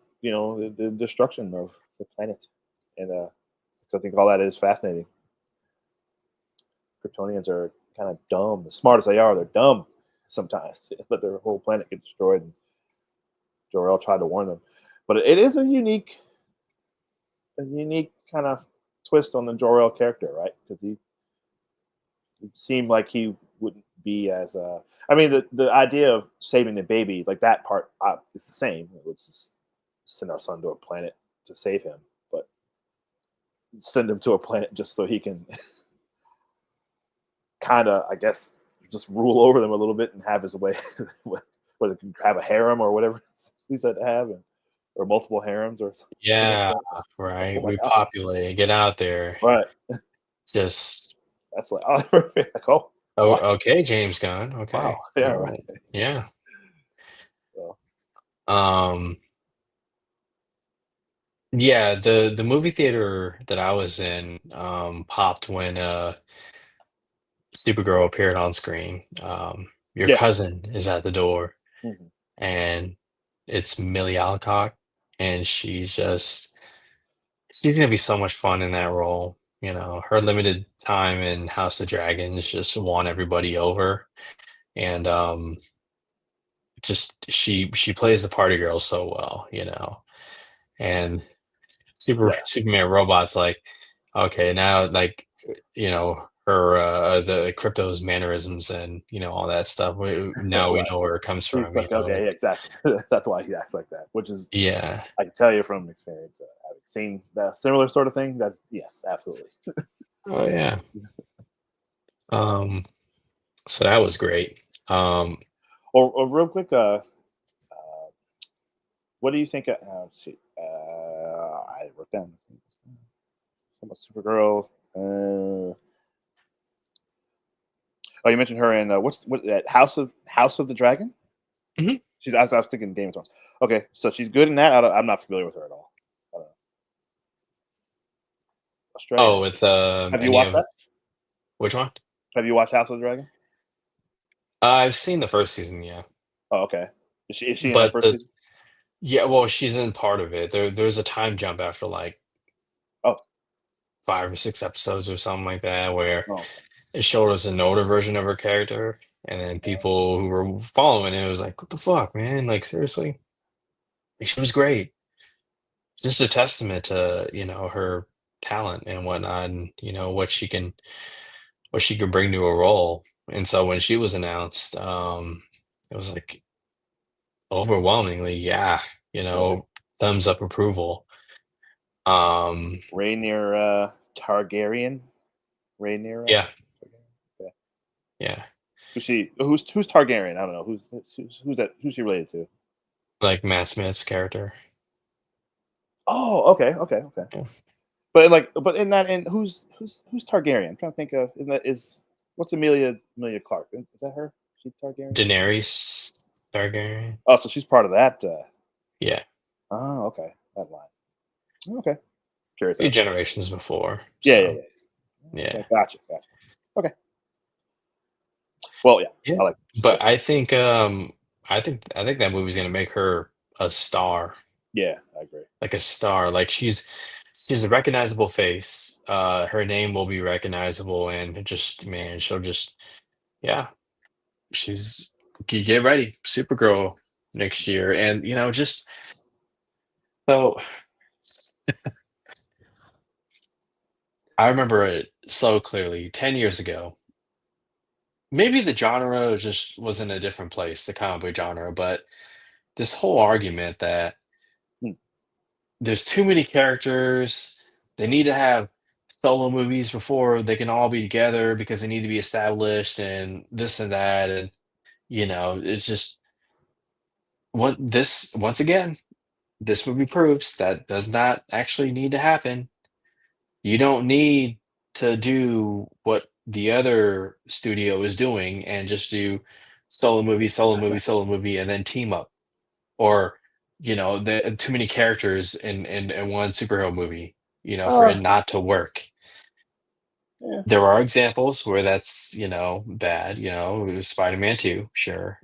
destruction of the planet. And I think all that is fascinating. Kryptonians are kind of dumb. As smart as they are, they're dumb sometimes. Let their whole planet get destroyed. And Jor-El tried to warn them, but it is a unique kind of twist on the Jor-El character, right? Because he seemed like he wouldn't be as. I mean, the idea of saving the baby, like that part, is the same. Let's just send our son to a planet to save him, but send him to a planet just so he can kind of, I guess, just rule over them a little bit and have his way, whether he can have a harem or whatever he said to have, or multiple harems or something like Yeah, that. Like, right. oh my god, Repopulate, get out there. right? Just That's like, oh, like, oh, oh, what? okay, James Gunn. Wow, Okay. yeah, All right. right. Yeah. So, Um, yeah, the movie theater that I was in popped when Supergirl appeared on screen. Your yeah, cousin is at the door hmm and it's Millie Alcock and she's gonna be so much fun in that role. You know, her limited time in House of Dragons just won everybody over. And just she plays the party girl so well, you know. And yeah. Superman robot's like, okay, now like her the crypto's mannerisms and all that stuff. Now we Right. know where it comes He's from, like, okay, like yeah, exactly. That's why he acts like that. Which is, yeah. I can tell you from experience, having seen that similar sort of thing. That's yes, absolutely. Oh yeah. Um so that was great. Or real quick, what do you think? Let's see. I wrote down about Supergirl. Oh, you mentioned her in what that House of the Dragon? Mhm. I was thinking Game of Thrones. Okay, so she's good in that. I'm not familiar with her at all. Australian. Oh, with Have you any watched of that? which one? Have you watched House of the Dragon? I've seen the first season, yeah. Oh, okay. Is she in that But first the season? yeah, well, she's in part of it. There's a time jump after like Oh, 5 or 6 episodes or something like that where oh, okay. it showed us an older version of her character, and then people who were following it was like, "What the fuck, man? Like, seriously?" Like, she was great. It's just a testament to, her talent and whatnot, and, what she can bring to a role. And so when she was announced, it was like overwhelmingly, yeah, Yeah. thumbs up approval. Um, Rhaenyra Targaryen. Rhaenyra. yeah, Okay. yeah, Who's Targaryen? I don't know. Who's that? Who's she related to? like Matt Smith's character. Oh, okay, okay, okay. Yeah. But in that, in who's Targaryen? I'm trying to think of. Isn't that is what's Emilia Clarke? Is that her? She Targaryen? Daenerys Targaryen. Oh, so she's part of that. Yeah. Oh, okay, that line. Okay, curious Few how she. generations before, Yeah, yeah, so, yeah. yeah. Okay, gotcha. Okay, well, yeah, Yeah, I like but stuff. I think that movie's gonna make her a star, Yeah, I agree. like a star, like, she's a recognizable face, her name will be recognizable, and just man, she'll just yeah, she's get ready, Supergirl next year, and, just so I remember it so clearly, 10 years ago. Maybe the genre just was in a different place, the comic book genre, but this whole argument that Hmm. there's too many characters, they need to have solo movies before they can all be together because they need to be established and this and that, and it's just what this once again, this movie proves that does not actually need to happen. You don't need to do what the other studio is doing and just do solo movie, solo movie, solo movie, and then team up. Or, the too many characters in one superhero movie, for Uh, it not to work. yeah. There are examples where that's, bad, it was Spider-Man 2, sure.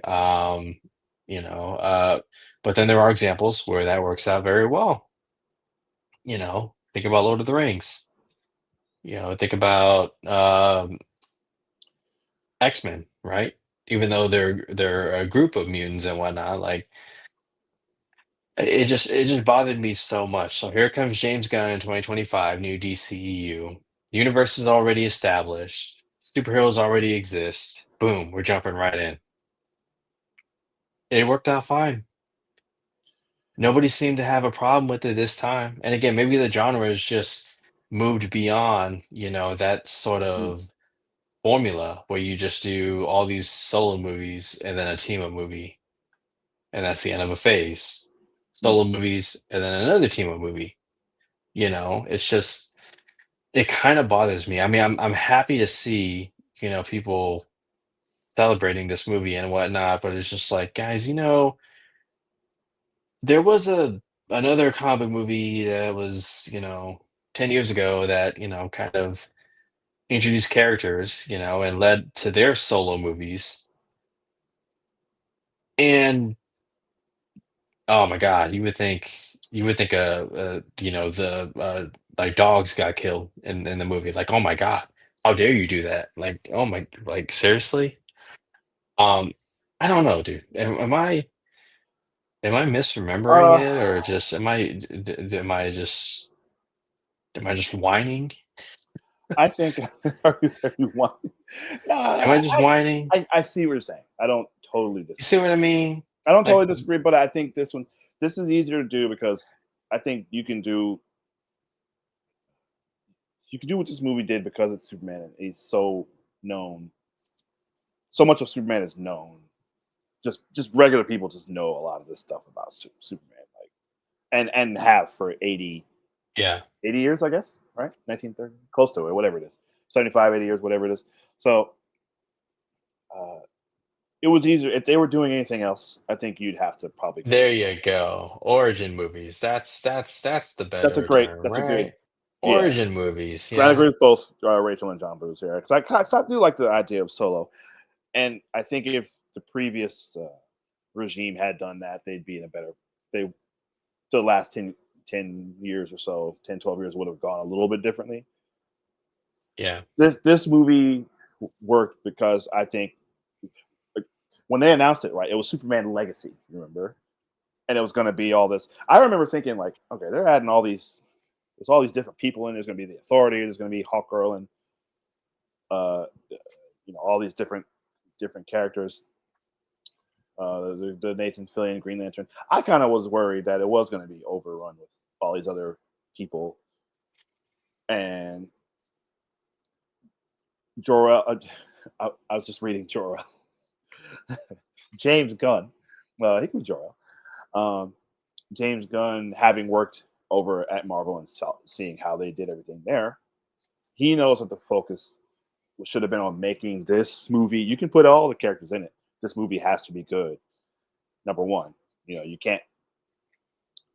You know, uh, but then there are examples where that works out very well. Think about Lord of the Rings. Think about X-Men, right? Even though they're a group of mutants and whatnot, like it just bothered me so much. So here comes James Gunn in 2025, new DCEU. Universe is already established. Superheroes already exist. Boom, we're jumping right in. It worked out fine. Nobody seemed to have a problem with it this time. And again, maybe the genre is just moved beyond, that sort Mm, of formula where you just do all these solo movies and then a team up movie, and that's the end of a phase. mm. Solo movies and then another team up movie. It's just it kind of bothers me. I mean, I'm happy to see, people celebrating this movie and whatnot, but it's just like, guys, there was another comic movie that was, 10 years ago that, kind of introduced characters, and led to their solo movies. And oh my God, you would think the like dogs got killed in the movie. Like, oh my God, how dare you do that? Like, oh my, like seriously? Um, I don't know, dude. Am I misremembering Uh, it, or just am I just whining? I think are you want. No, Am I just whining? I see what you're saying. I don't totally You see disagree. what I mean? I don't Like, totally disagree, but I think this is easier to do because I think you can do what this movie did because it's Superman and he's so known. So much of Superman is known. Just regular people just know a lot of this stuff about Superman, like and have for yeah, 80 years, I guess, right? 1930, close to it, whatever it is, 75, 80 years, whatever it is. So uh, it was easier if they were doing anything else. I think you'd have to probably go there with you solo. go. Origin movies. That's the That's a better great. term, That's a good. right? Yeah, Origin movies. I Yeah, agree with both Rachel and John Booth here because I do like the idea of solo, and I think if the previous regime had done that, they'd be in a better. They the last 10 years or so, 10, 12 years would have gone a little bit differently. yeah. This movie worked because I think like, when they announced it, right, it was Superman Legacy, you remember? And it was going to be all this. I remember thinking like, okay, they're adding all these. There's all these different people in. There's going to be the Authority. There's going to be Hawkgirl and uh, all these different characters. The Nathan Fillion Green Lantern. I kind of was worried that it was going to be overrun with all these other people and Jor-El. I was just reading Jor-El. James Gunn. He can be Jor-El. Um, James Gunn, having worked over at Marvel and seeing how they did everything there, he knows that the focus should have been on making this movie. You can put all the characters in it. This movie has to be good. Number one, you can't.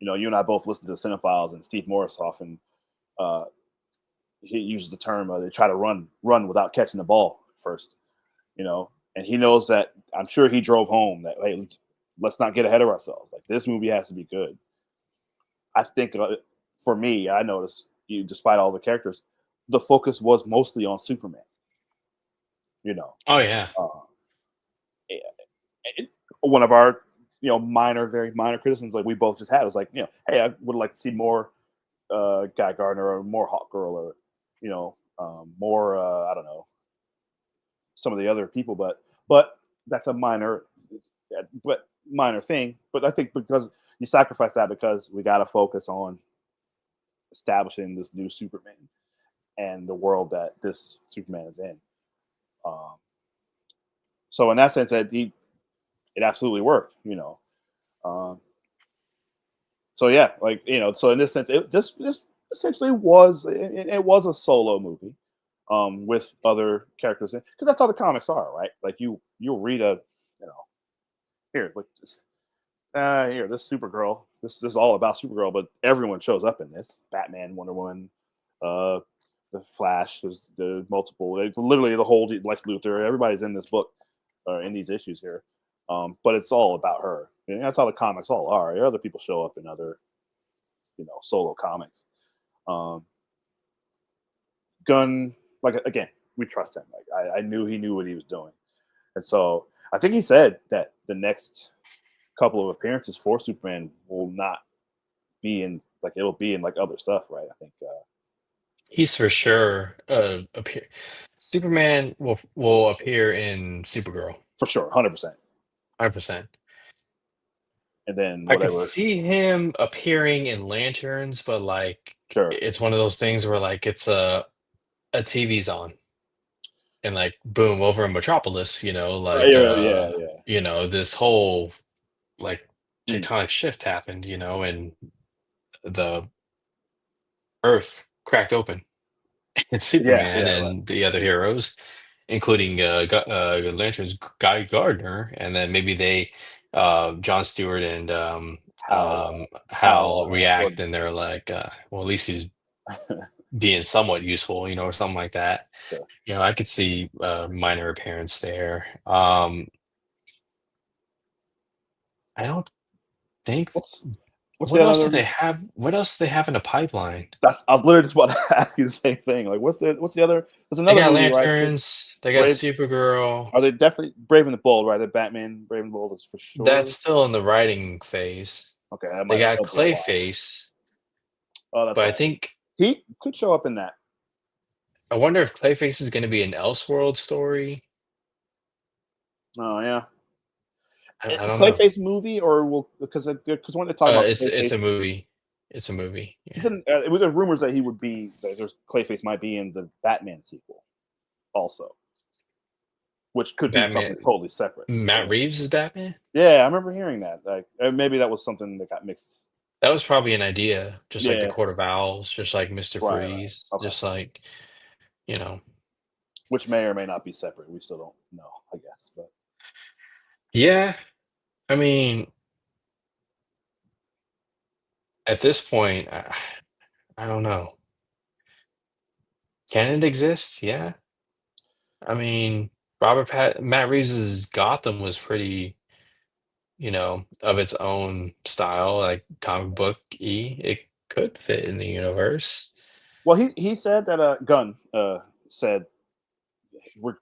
You and I both listen to the Cinephiles, and Steve Morris often uh, he uses the term they try to run without catching the ball first. And he knows that. I'm sure he drove home that hey, let's not get ahead of ourselves. Like this movie has to be good. I think for me, I noticed despite all the characters, the focus was mostly on Superman. You know, Oh yeah. uh, it, one of our very minor criticisms like we both just had was like hey, I would like to see more Guy Gardner or more Hawkgirl or more I don't know some of the other people, but that's a minor thing. But I think because you sacrifice that because we got to focus on establishing this new Superman. and the world that this Superman is in. Um, so in that sense, it absolutely worked. Um, so yeah, like so in this sense, this essentially it was a solo movie, with other characters because that's how the comics are, right? Like you'll read a you know here like here this Supergirl, this is all about Supergirl, but everyone shows up in this: Batman, Wonder Woman, uh, the Flash. There's the multiple, literally the whole Lex Luthor. Everybody's in this book, in these issues here. But it's all about her. And that's how the comics all are. Other people show up in other solo comics. Um, Gunn, like again, we trust him. Like I knew he knew what he was doing, and so I think he said that the next couple of appearances for Superman will not be in like it'll be in like other stuff, right? I think He's for sure appear. Superman will appear in Supergirl, for sure, 100%. 100%. And then I could whatever, see him appearing in Lanterns, but like sure, it's one of those things where like it's a TV's on and like boom over in Metropolis, right, like yeah, yeah, this whole like mm, tectonic shift happened, and the earth cracked open. It's yeah, Superman right, and the other heroes, including Lantern's Guy Gardner, and then maybe they, John Stewart and how Hal react, and they're like, well, at least he's being somewhat useful, or something like that. sure. I could see minor appearance there. I don't think. What's what's What the else do other? they have? What else do they have in the pipeline? I was literally just about to ask you the same thing. Like, what's the other? There's They another got movie, right? Lanterns. They got Brave. Supergirl. Are they definitely Brave and the Bold? Right, the Batman Brave and the Bold is for That's sure. still in the writing phase. Okay, that They might got it'll be a while. Clayface, Oh, that's but I right. think He could show up in that. I wonder if Clayface is going to be an Elseworld story. Oh yeah, I don't know. Clayface movie or will because when they're talking about It's a Clayface, movie. It's a movie. he's Yeah, in. It was there rumors that he would be. That there's Clayface might be in the Batman sequel also, which could be something Batman. totally separate. Matt Reeves is Batman. Yeah, I remember hearing that. Like maybe that was something that got mixed. That was probably an idea, just like the Yeah, Court of Owls, just like Mister right. Freeze, Okay, just like you know. which may or may not be separate. We still don't know, I guess. But Yeah, I mean, at this point, I don't know. Can it exist? Yeah. I mean, Matt Reeves' Gotham was pretty, of its own style, like comic book-y. It could fit in the universe. well, he said that Gunn said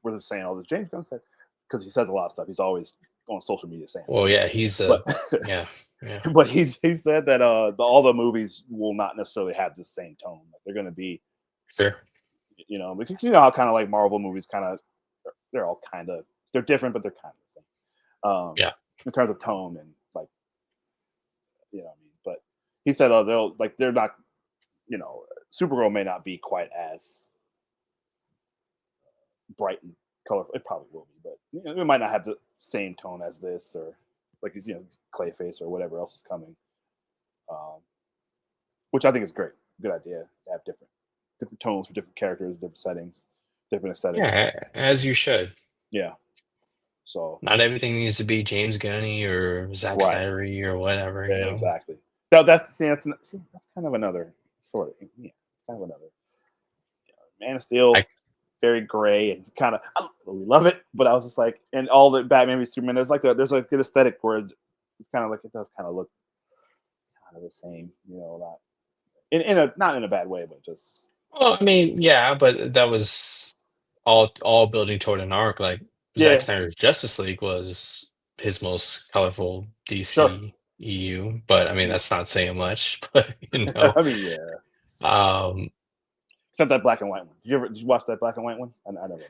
we're just saying all this. James Gunn said because he says a lot of stuff. He's always on social media saying Well, stuff. yeah, he's But a yeah, yeah, but he said that all the movies will not necessarily have the same tone. Like they're going to be sure. because you know how kind of like Marvel movies kind of they're all kind of they're different, but they're kind of the same Yeah. in terms of tone and like what I mean. But he said they're not Supergirl may not be quite as bright and colorful. It probably will be, but it might not have the same tone as this or like Clayface or whatever else is coming. Um, which I think is great. Good idea to have different tones for different characters, different settings, different aesthetics. Yeah, as you should. Yeah. So Not everything needs to be James Gunny or Zack right. Snydery or whatever. Exactly. No, that's kind of another sort of it's kind of another Man of Steel, I very gray and kind of we love it, but I was just like, and all the Batman v Superman, there's a good aesthetic where it's kind of like it does kind of look kind of the same, not in a not in a bad way, but just Well, I mean, yeah, but that was all building toward an arc. Like Zack yeah, Snyder's Justice League was his most colorful sure. DC EU, but I mean Mm. that's not saying much. But I mean, yeah. um, Except that black and white one. Did you watch that black and white one? I never.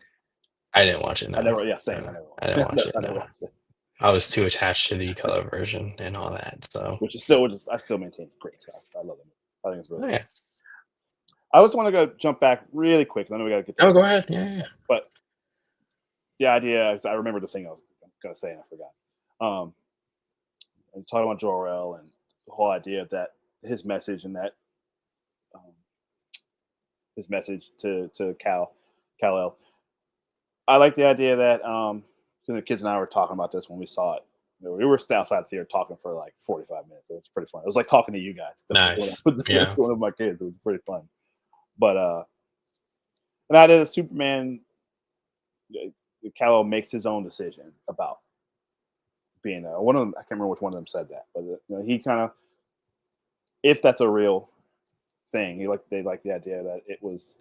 I didn't watch it. No, Yeah, same. no, I never I didn't watched. watch it. I never No, watched it. I was too attached to the color version and all that. So, Which I still maintain it's great. I love it. I think it's really oh good. yeah, I just want to go jump back really quick. I know we got to get to Oh, other go stuff, ahead. Yeah, yeah, yeah. but the idea is I remember the thing I was going to say and I forgot. And talking about Jor-El and the whole idea that his message and that um, his message to Kal-El. I like the idea that the kids and I were talking about this when we saw it. We were outside the theater talking for like 45 minutes. It was pretty fun. It was like talking to you guys. That's what Nice. that's Yeah. one of my kids. It was pretty fun. But and I did a Superman. Kal-El makes his own decision about being one of them. I can't remember which one of them said that, but he kind of, if that's a real thing, they like the idea that it was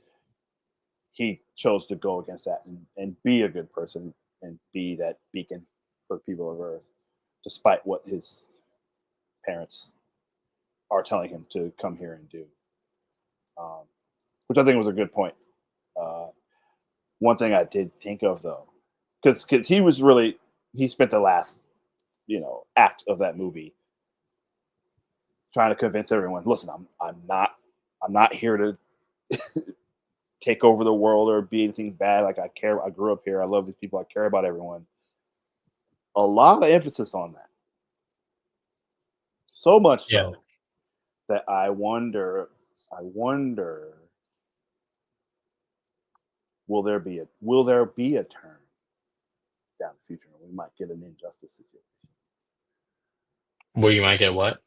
he chose to go against that and be a good person and be that beacon for the people of Earth, despite what his parents are telling him to come here and do. Um, which I think was a good point. Uh, one thing I did think of though, because he was really he spent the last act of that movie trying to convince everyone. Listen, I'm not here to take over the world or be anything bad. Like I care. I grew up here. I love these people. I care about everyone. A lot of emphasis on that. So much Yeah. so that I wonder, will there be a turn down the future? We might get an injustice situation. Well, you might get what?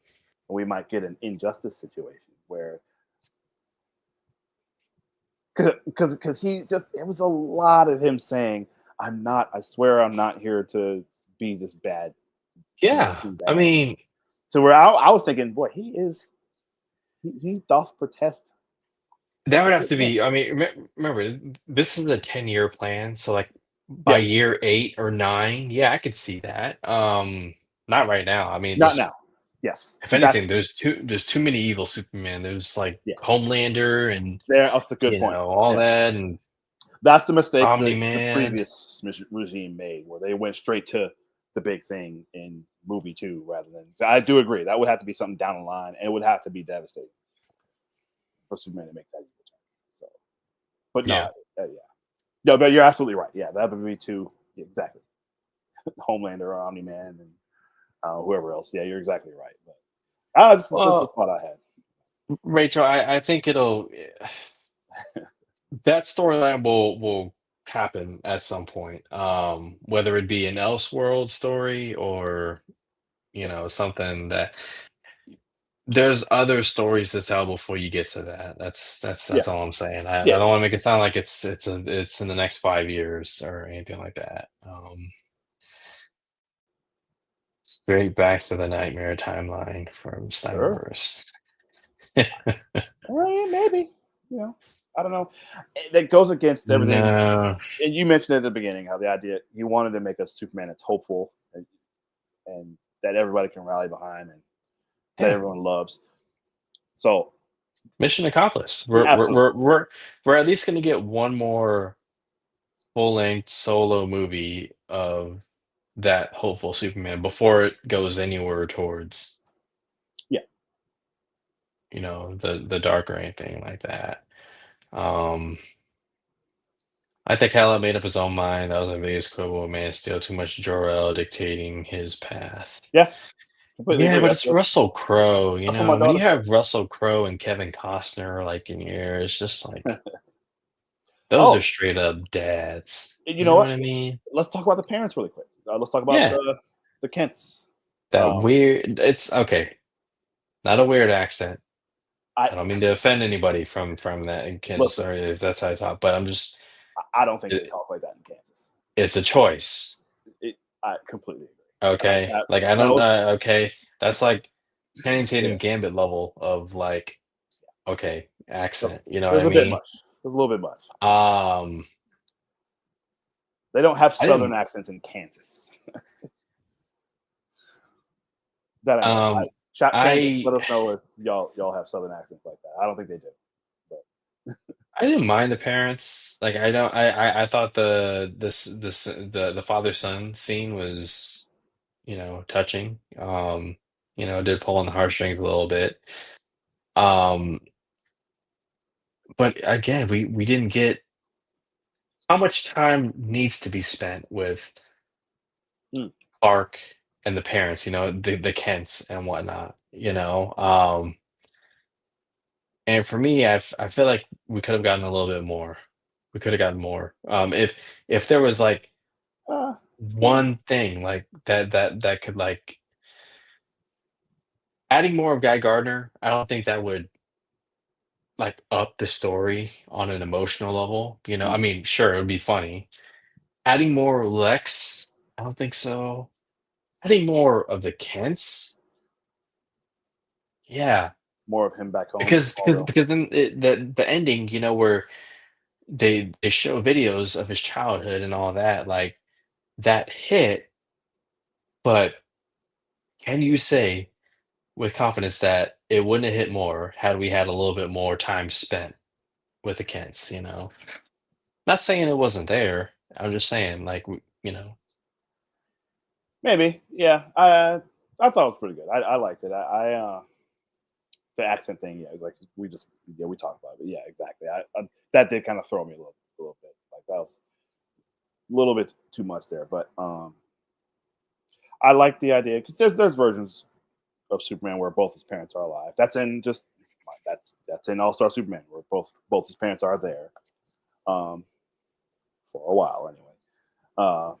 We might get an injustice situation where because he just it was a lot of him saying, "I'm not. I swear, I'm not here to be this bad, Yeah. be I bad." mean, So where I was thinking, boy, he is he doth protest that a would have good to point. be. I mean, remember, this is a 10-year plan. So, like, by Yes, year 8 or 9, yeah, I could see that. Not right now. I mean, not just now. Yes, if that's anything, there's too many evil Superman. There's like yes. Homelander and That's a good point. all Yeah, that and that's the mistake Omni the Man. previous regime made, where they went straight to the big thing in movie two rather than. So I do agree that would have to be something down the line, and it would have to be devastating for Superman to make that return. So, but no, Yeah. yeah, no, but you're absolutely right. Yeah, that would be too exactly Homelander, Omni Man, and whoever else. Yeah, you're exactly right. But that's the Well, thought I had. Rachel, I think it'll that storyline will happen at some point. Whether it be an Elseworld story or something that there's other stories to tell before you get to that. Yeah, That's all I'm saying. I yeah, don't want to make it sound like it's in the next 5 years or anything like that. Straight back to the nightmare timeline from sure. Snyderverse. Well, yeah, maybe. You know, I don't know. That goes against everything. No. And you mentioned at the beginning how the idea he wanted to make a Superman that's hopeful and that everybody can rally behind and that Yeah. everyone loves. So Mission accomplished. We're we're absolutely, we're we're we're at least gonna get one more full-length solo movie of that hopeful Superman before it goes anywhere towards, yeah, the dark or anything like that. Um, I think Hela made up his own mind. That was my biggest quibble with Man of Steel. Too much Jor-El dictating his path. yeah, completely Yeah, agree. but it's Russell Crowe. That's what my When daughter you said. have Russell Crowe and Kevin Costner like in your ear, it's just like those are Oh, straight up dads. you You know know what what? I mean? Let's talk about the parents really quick. Let's talk about Yeah. the Kents. That Um, weird it's okay. Not a weird accent. I I don't mean to offend anybody from that in Kansas, listen. sorry if that's how I talk, but I'm just I don't think they it, talk like that in Kansas. it's a choice. I completely agree. Okay. Like I That don't was okay. That's like Channing yeah. Tatum Gambit level of like okay, So, accent. You know it what was I a bit mean? much. It was a little bit much. Um They don't have I Southern didn't accents in Kansas. That I know. um Kansas, I let us know if y'all have Southern accents like that. I don't think they do. But I didn't mind the parents. Like I don't I thought the father-son scene was, touching. Did pull on the heartstrings a little bit. Um but again, we didn't get how much time needs to be spent with Mm, Clark and the parents, the Kents and whatnot, and for me, I feel like we could have gotten a little bit more. We could have gotten more. If there was like yeah, one thing like that could like adding more of Guy Gardner, I don't think that would like up the story on an emotional level. I mhm. mean, sure, it would be funny. Adding more Lex, I don't think so. Adding more of the Kents, yeah, More of him back home in because because Smallville. because then the ending, where they show videos of his childhood and all that, like that hit, but can you say with confidence that it wouldn't have hit more had we had a little bit more time spent with the Kents? Not saying it wasn't there. I'm just saying, like, Maybe, yeah. I thought it was pretty good. I liked it. The accent thing, yeah, like we talked about it. Yeah, exactly. That did kind of throw me a little bit. Like that was a little bit too much there, but I like the idea because there's versions of Superman where both his parents are alive. That's in All Star Superman where both his parents are there um, for a while anyway. Uh,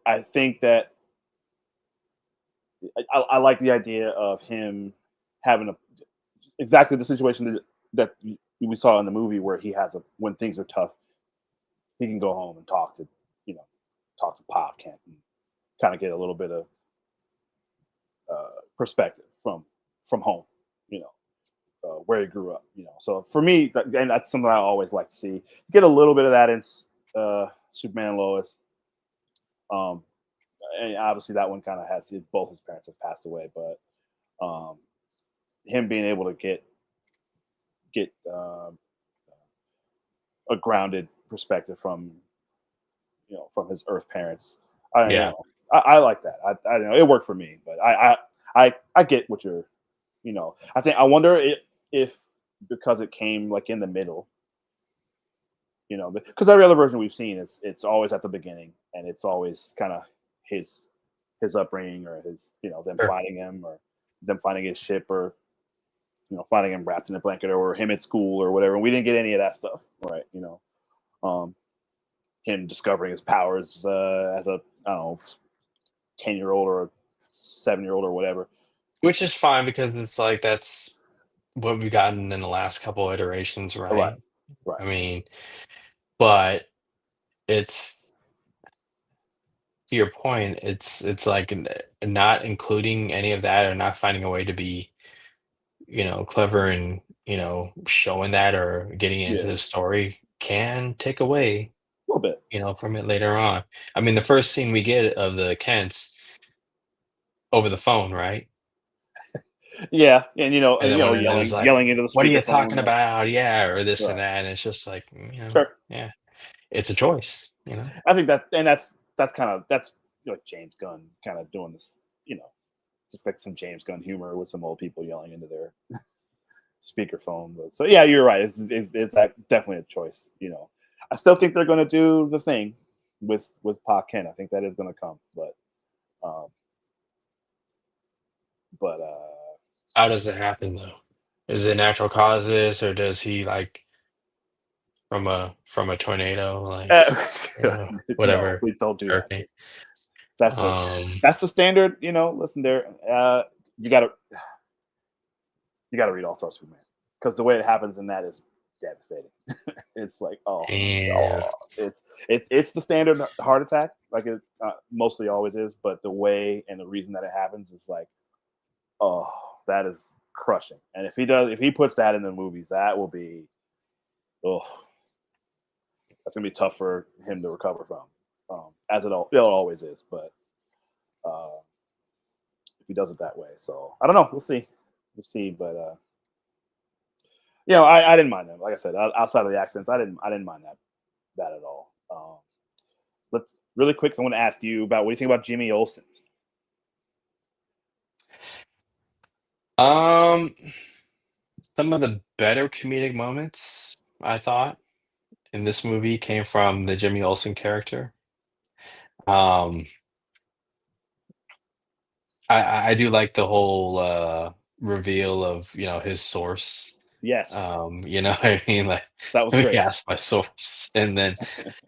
I think that I like the idea of him having exactly the situation that we saw in the movie where he has a when things are tough, he can go home and you know talk to Pop Kent and kind of get a little bit of perspective from home, you know, where he grew up, you know. So for me, and that's something I always like to see. Get a little bit of that in Superman and Lois. Um, and obviously that one kind of has both his parents have passed away, but him being able to get a grounded perspective from from his Earth parents. yeah. I like that. I don't know it worked for me, but I get what you're I think I wonder if because it came like in the middle, because every other version we've seen, it's always at the beginning, and it's always kind of his his upbringing or his them Sure. finding him or them finding his ship or finding him wrapped in a blanket or him at school or whatever. And we didn't get any of that stuff, right? Um, him discovering his powers as a I don't know 10-year old or a 7-year old or whatever. Which is fine because it's like that's what we've gotten in the last couple iterations, Right, right? right. I mean, but it's to your point, it's like not including any of that or not finding a way to be, clever and, showing that or getting into Yeah, the story can take away, a little bit. from it later on. I mean, the first scene we get of the Kents over the phone, right? Yeah, And then one of them's like, yelling into the "What are you talking speakerphone. about?" Yeah, or this and Right. that, and it's just like, Sure. yeah, it's a choice. I think that's kind of that's like James Gunn kind of doing this, just like some James Gunn humor with some old people yelling into their speakerphone. But so yeah, you're right. It's definitely a choice. I still think they're going to do the thing with Pa Kent. I think that is going to come, um, but How does it happen though? Is it natural causes, or does he like from a tornado, like uh, no, whatever we don't do that. hurricane? That's the Um, that's the standard. Listen, there. You got to you got to read All Star Superman because the way it happens in that is devastating. It's like, and it's the standard heart attack, like it mostly always is. But the way and the reason that it happens is like, oh, that is crushing. And if he puts that in the movies, that will be, oh, that's gonna be tough for him to recover from, as it always is. But uh, if he does it that way, so I don't know. We'll see. But I didn't mind them. Like I said, outside of the accents, I didn't mind that at all. Let's really quick. So I want to ask you about what do you think about Jimmy Olsen? um, some of the better comedic moments, I thought, in this movie came from the Jimmy Olsen character. Um, I do like the whole reveal of, his source. Yes, I mean, like, that was let me great. ask my source, and then,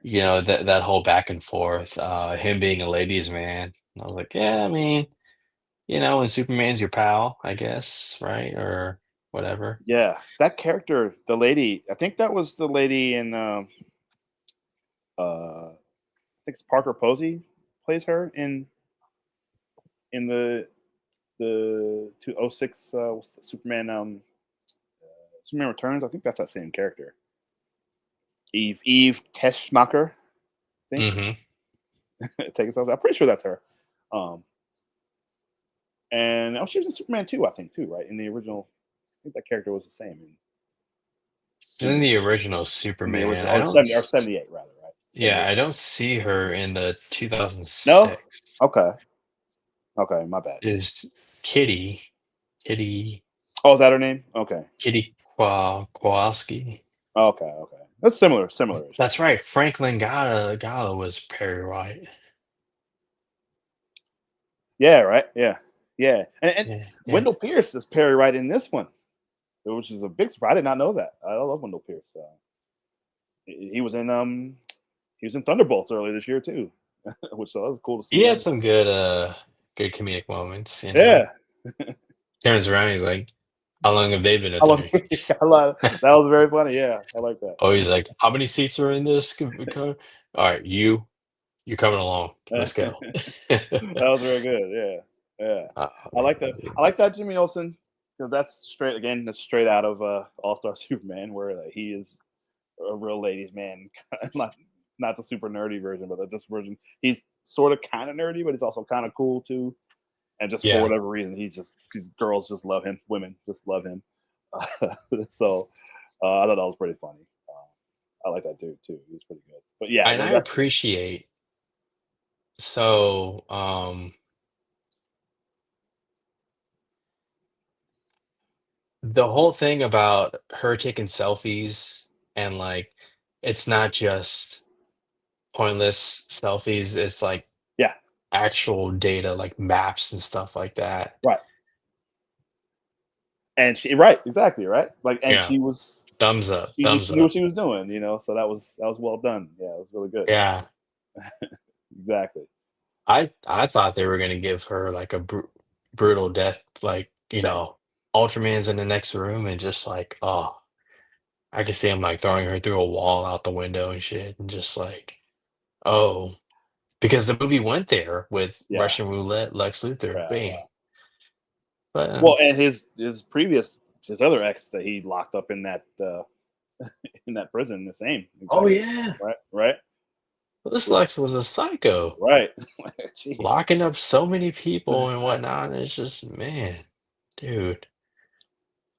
that whole back and forth, him being a ladies' man. I was like, yeah, I mean, when Superman's your pal, I guess, right? Or whatever. Yeah, that character, the lady, I think that was the lady in I think it's Parker Posey plays her in the 206 what's the Superman Superman Returns. I think that's that same character. Eve Teschmacher, I think. Hmm. Take it. I'm pretty sure that's her. Um, and she was in Superman 2, I think, too, right? In the original, I think that character was the same in In the this original in the Superman, original I or don't 70 or s 78 rather, right? yeah, 78. I don't see her in the No? 2006. Okay. Okay, my bad. Is Kitty Kitty Oh, is that her name? Okay. Kitty Kowalski. Okay, okay. That's similar-ish. That's right, Franklin Gala was Perry White. Yeah, right. Yeah. Yeah. And Yeah, yeah. Wendell Pierce is Perry right in this one, which is a big surprise. I did not know that. I love Wendell Pierce. He was in Thunderbolts earlier this year too, which so that was cool to see He him. had some good comedic moments, Yeah. Turns around, he's like, "How long have they been I at the love movie?" I love that was very funny. Yeah, I like that. Oh, he's like, "How many seats are in this car?" "Alright, you're coming along. Let's go." That was very good. Yeah, yeah. I like that Jimmy Olsen because that's straight out of All Star Superman, where he is a real ladies' man, not the super nerdy version, but this version he's sort of kind of nerdy, but he's also kind of cool too. And just for Yeah. whatever reason, these girls just love him. Women just love him. So I thought that was pretty funny. I like that dude too. He was pretty good. But yeah, And no, I that's appreciate so, the whole thing about her taking selfies and, like, it's not just pointless selfies, it's, like, yeah, actual data, like maps and stuff like that. right. And she right, exactly, right. Like, and Yeah. Thumbs up, she thumbs knew what up. she was doing, So that was well done. Yeah, it was really good. Yeah. Exactly. I thought they were gonna give her, like, a brutal death, like, Same. Ultraman's in the next room and just like, oh, I could see him, like, throwing her through a wall out the window and shit, and just like, oh, because the movie went there with Yeah. Russian Roulette, Lex Luthor, Yeah. bam. But, Well, and his other ex that he locked up in that prison, the same oh, exact yeah, right, right, this Lex was a psycho, right. Jeez. locking up so many people and whatnot, and it's just, man, dude.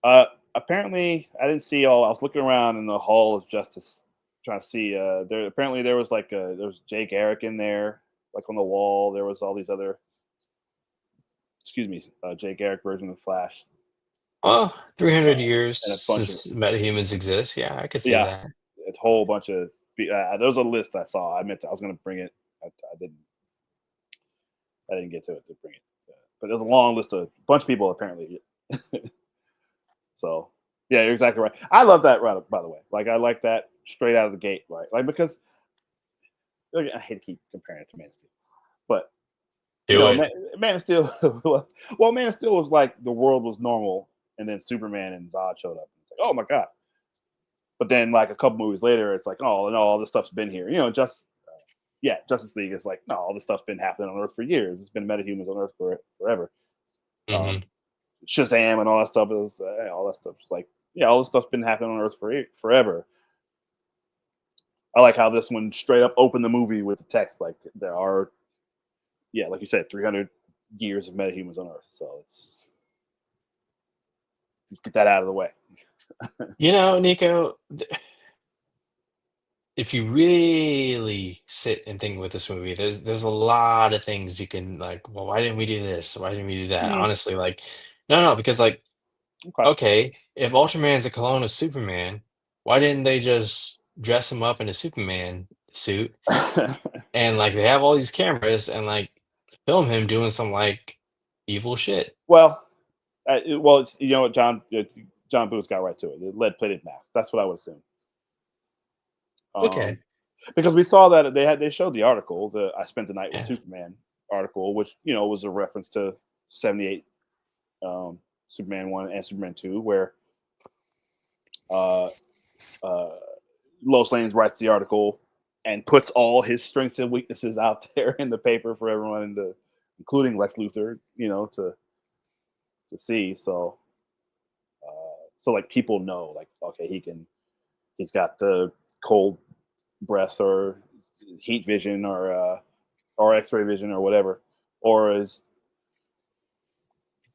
Uh, apparently, I didn't see all. I was looking around in the Hall of Justice, trying to see. There was there was Jay Garrick in there, like on the wall. There was all these other, excuse me, Jay Garrick version of Flash, Well, 300 and years a bunch of since metahumans exist, yeah, I could see yeah, that. a whole bunch of. There was a list I saw. I was going to bring it. I didn't. I didn't get to it to bring it. But there's a long list of a bunch of people apparently. So yeah, you're exactly right. I love that right by the way. Like I like that straight out of the gate, right? Like because I hate to keep comparing it to Man of Steel, but Do it. Man of Steel. Well, Man of Steel was like the world was normal, and then Superman and Zod showed up. It's like, oh my god! But then like a couple movies later, it's like, oh no, all this stuff's been here. Justice League is like, no, all this stuff's been happening on Earth for years. It's been metahumans on Earth for forever. Mhm. Shazam and all that stuff is all that stuff's like, yeah, all this stuff's been happening on Earth for forever. I like how this one straight up opened the movie with the text like there are, yeah, like you said, 300 years of metahumans on Earth. So it's just get that out of the way. Nico, if you really sit and think with this movie, there's a lot of things you can like, well, why didn't we do this? Why didn't we do that? Mm, Honestly, like, no, because like Okay. Okay, if Ultraman's a clone of Superman, why didn't they just dress him up in a Superman suit and like they have all these cameras and like film him doing some like evil shit? well, well, it's, you know what, John Booth got right to it. The lead plated mask. That's what I would assume. Okay. Um, because we saw that they showed the article, the "I spent the night with Yeah. Superman" article, which was a reference to '78 Superman 1 and Superman 2, where uh, uh, Lois Lane writes the article and puts all his strengths and weaknesses out there in the paper for everyone, including Lex Luthor, to see. So like people know, like, okay, he's got the cold breath or heat vision or X-ray vision or whatever, or is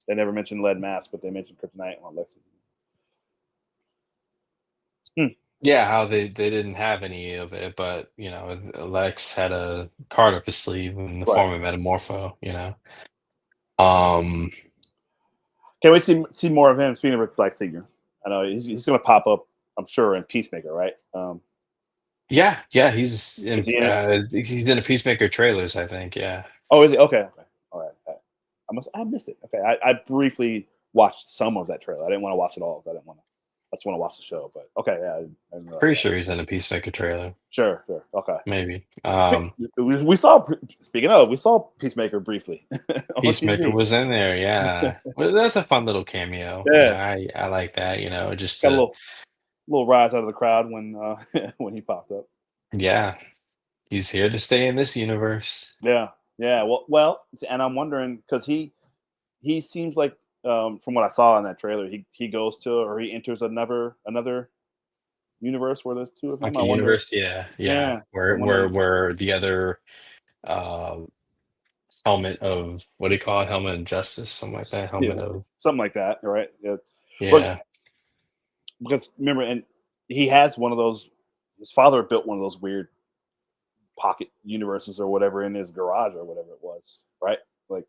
they never mentioned lead mask, but they mentioned kryptonite on Lex. Hmm. Yeah, how they didn't have any of it, but Lex had a card up his sleeve in the Right. form of Metamorpho. Um, Can we see more of him? Speaking of Rick Flag Senior, I know he's going to pop up, I'm sure, in Peacemaker, right? yeah, yeah, Is he in it? he's in a Peacemaker trailers, I think. Yeah, Oh, is he? Okay, okay, all right. I missed it. Okay, I briefly watched some of that trailer. I didn't want to watch it all. I didn't want to. I just want to watch the show. But okay, yeah, I didn't realize pretty that. sure he's in a Peacemaker trailer, Sure, sure. Okay. maybe. We saw. Speaking of, we saw Peacemaker briefly on Peacemaker TV. was in there, yeah. Well, that's a fun little cameo. Yeah, I like that. Just got a to little rise out of the crowd when when he popped up. yeah, he's here to stay in this universe. Yeah, yeah. Well, and I'm wondering because he seems like from what I saw in that trailer, he goes to or he enters another universe where there's two of him. Like I a wonder. universe, yeah, yeah. Yeah, I Where wonder. the other uh helmet of what do you call it? Helmet of justice, something like that. Yeah, Helmet of something like that, right? Yeah. But yeah. because remember, and he has one of those. His father built one of those weird pocket universes or whatever in his garage or whatever it was, right? Like,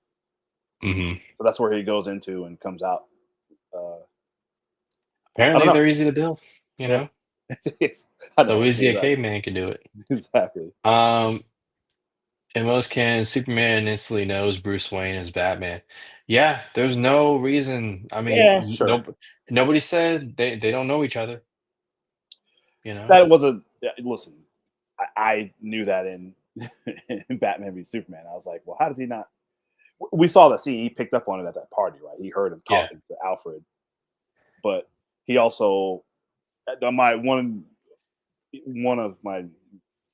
Hmm. so that's where he goes into and comes out. Uh, I don't Apparently know. they're easy to build, you Yeah, know. I So know easy a exactly, caveman can do it. exactly. Um in most cases, Superman instantly knows Bruce Wayne is Batman. Yeah, there's no reason. I mean, Yeah, sure. nobody said they don't know each other, you know? That was a yeah, listen. I knew that in Batman v Superman. I was like, well, how does he not? We saw the scene. He picked up on it at that party, right? He heard him Yeah. talking to Alfred, but he also my one of my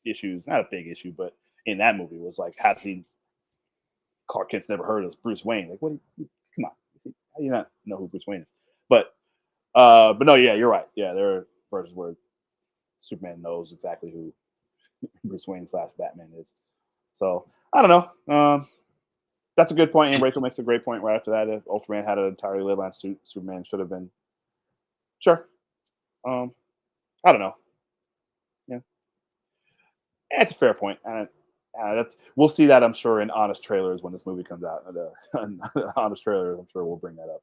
issues, not a big issue, but in that movie was like, how does he? Clark Kent's never heard of Bruce Wayne. Like, what? Come on, how do you not know who Bruce Wayne is? But no, yeah, you're right. Yeah, there are versions where Superman knows exactly who Bruce Wayne slash Batman is. So I don't know. That's a good point, and And Rachel makes a great point right after that. If Ultraman had an entirely lead-line suit, Superman should have been sure. Um, I don't know. Yeah, that's a fair point. We'll see that I'm sure in honest trailers when this movie comes out. Honest trailers, I'm sure we'll bring that up.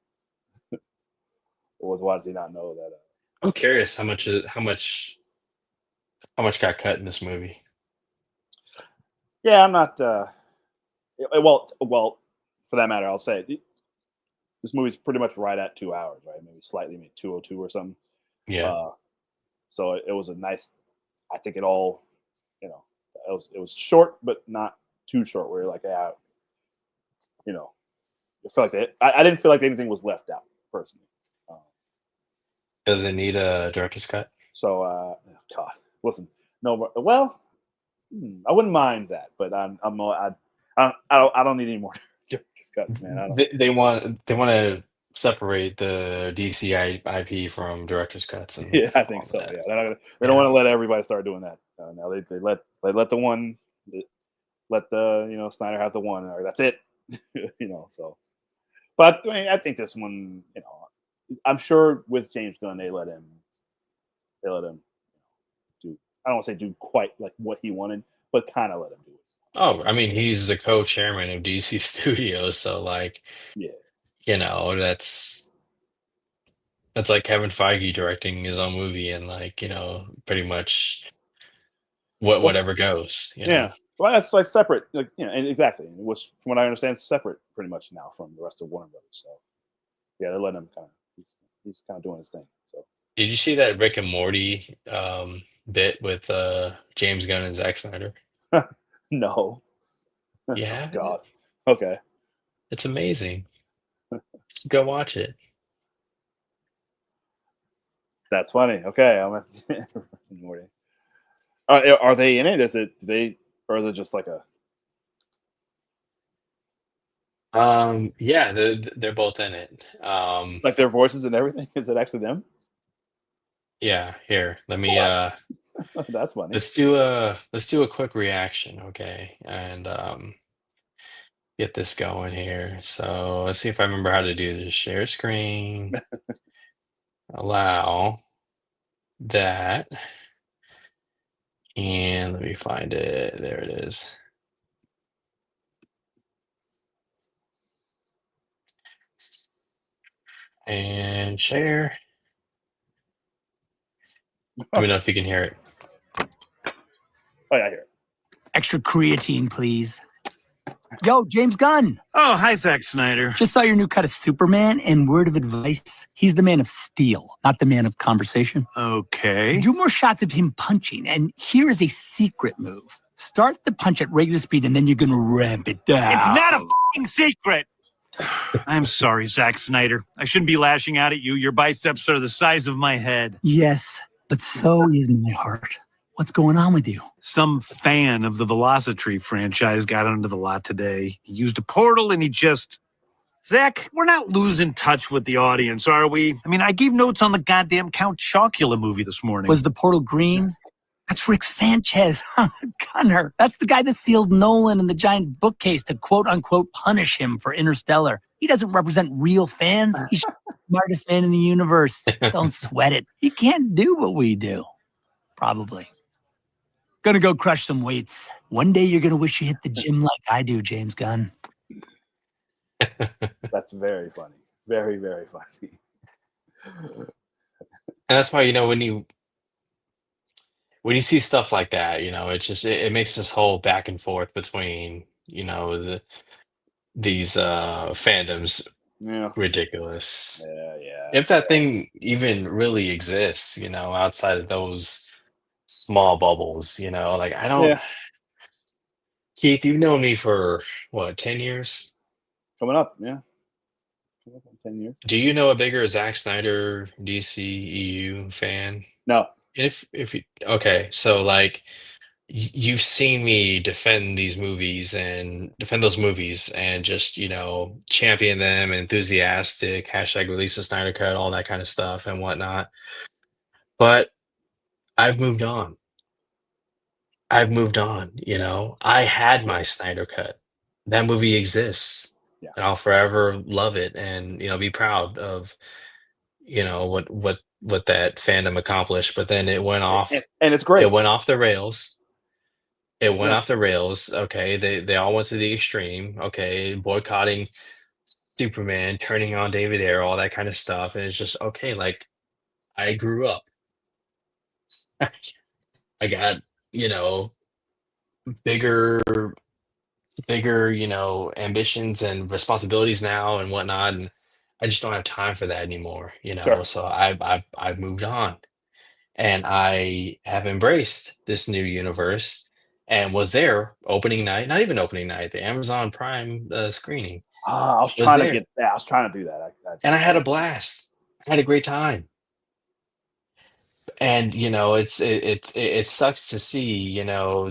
Was why does he not know that? I'm curious how much got cut in this movie. Yeah, I'm not. Well, for that matter, I'll say this movie's pretty much right at 2 hours, right? Maybe slightly, maybe 202 or something. Yeah. Uh, so it was a nice. I think it all, you know, it was short, but not too short. Where you're like, yeah, you know, it felt like I didn't feel like anything was left out personally. Uh, Does it need a director's cut? God, listen, no, well, I wouldn't mind that, but I don't need any more director's cuts, man. I don't. They want to separate the DC IP from director's cuts and Yeah, I think all so. that. Yeah, they don't Yeah. want to let everybody start doing that. Now they let the one let the Snyder have the one, or that's it. So. But I mean, I think this one, I'm sure with James Gunn, they let him do. I don't want to say do quite like what he wanted, but kind of let him do Oh, I mean, he's the co-chairman of DC Studios, so like, it. that's That's like Kevin Feige directing his own movie and like, pretty much What's whatever goes, you yeah. know. Well, that's like separate, like and exactly. Which, from what I understand, is separate pretty much now from the rest of Warner Brothers. So yeah, they're letting him kind of he's kind of doing his thing. So Did you see that Rick and Morty bit with James Gunn and Zack Snyder? no, You oh haven't god, it? okay, It's amazing. Just go watch it. that's funny. Okay, I'm Morty. Are they in it? Is it do they or is it just like a Yeah, they're both in it. like their voices and everything? Is it actually them? Yeah, here. Let me What? That's funny. let's do a quick reaction, okay? And get this going here. So let's see if I remember how to do this. Share screen, allow that, and let me find it. There it is. And share. Let me know if you can hear it. Oh yeah, I hear it. Extra creatine, please. Yo, James Gunn. Oh, hi, Zack Snyder. Just saw your new cut of Superman, and word of advice, he's the man of steel, not the man of conversation. Okay. Do more shots of him punching, and here is a secret move. Start the punch at regular speed, and then you're gonna ramp it down. It's not a f***ing secret. I'm sorry, Zack Snyder. I shouldn't be lashing out at you. Your biceps are the size of my head. Yes, but so is my heart. What's going on with you? Some fan of the Velocitree franchise got onto the lot today. He used a portal and he just... Zach, we're not losing touch with the audience, are we? I mean, I gave notes on the goddamn Count Chocula movie this morning. Was the portal green? That's Rick Sanchez, Gunner. That's the guy that sealed Nolan in the giant bookcase to quote unquote punish him for Interstellar. He doesn't represent real fans. He's the smartest man in the universe. Don't sweat it. He can't do what we do. Probably. Gonna go crush some weights. One day you're gonna wish you hit the gym like I do, James Gunn. That's very funny. Very very funny. And that's why, when you see stuff like that, it makes this whole back and forth between, these fandoms Yeah, ridiculous. yeah, yeah. If that thing even really exists, outside of those small bubbles, like I don't. Yeah, Keith, you've known me for what, 10 years? coming up. Yeah, coming up in 10 years. Do you know a bigger Zack Snyder DC EU fan? No, If you okay, so like you've seen me defend those movies and just, champion them, enthusiastic, hashtag release the Snyder Cut, all that kind of stuff and whatnot. But I've moved on. I've moved on, I had my Snyder Cut. That movie exists, yeah, and I'll forever love it and, be proud of, what that fandom accomplished. But then and it's it great. went off the rails. It went Yeah, off the rails. Okay, they all went to the extreme. Okay, boycotting Superman, turning on David Ayer, all that kind of stuff. And it's just okay. Like I grew up. I got you know bigger, bigger ambitions and responsibilities now and whatnot, and I just don't have time for that anymore. sure. So I've moved on. And I have embraced this new universe and was there opening night, not even opening night, the Amazon Prime screening I was was trying to there, get. Yeah, I was trying to do that. and I I had a blast. I had a great time, and it sucks to see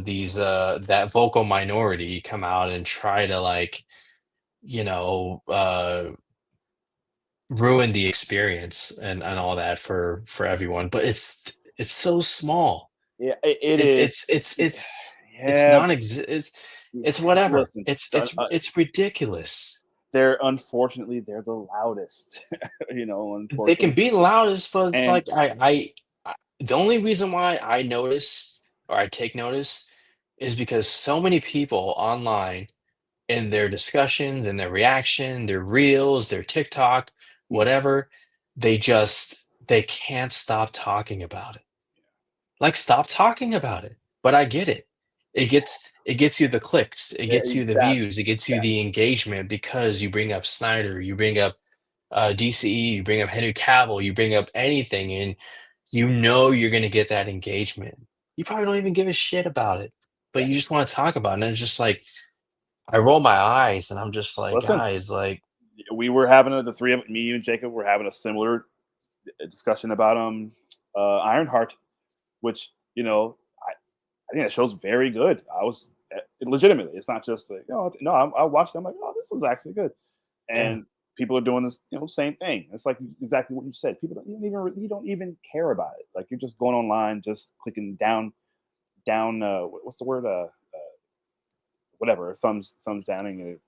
these that vocal minority come out and try to like you know uh ruin the experience and all that for everyone, but it's so small. yeah, it It's is. it's it's it's it's Yeah, non-exi it's whatever. listen, It's ridiculous. they're unfortunately they're the loudest. They can Unfortunately, be loudest, but it's and like I the only reason why I notice or I take notice is because so many people online in their discussions and their reaction, their reels, their TikTok, whatever, they can't stop talking about it. Like, stop talking about it. But I get it. It gets you the clicks, it gets you the That's views, it gets you yeah, the engagement because you bring up Snyder, you bring up DCE, you bring up Henry Cavill, you bring up anything, and you know you're gonna get that engagement. You probably don't even give a shit about it, but yeah. you just want to talk about it. And it's just like I roll my eyes and I'm just like, Listen, guys, like, we were having the three of me, you, and Jacob were having a similar discussion about Ironheart, which I think that show's very good. I was legitimately. It's not just like no. I watched it. I'm like, oh, this is actually good. yeah, And people are doing this, same thing. It's like exactly what you said. People don't you don't even care about it. Like you're just going online, just clicking down. What's the word? Whatever. Thumbs downing.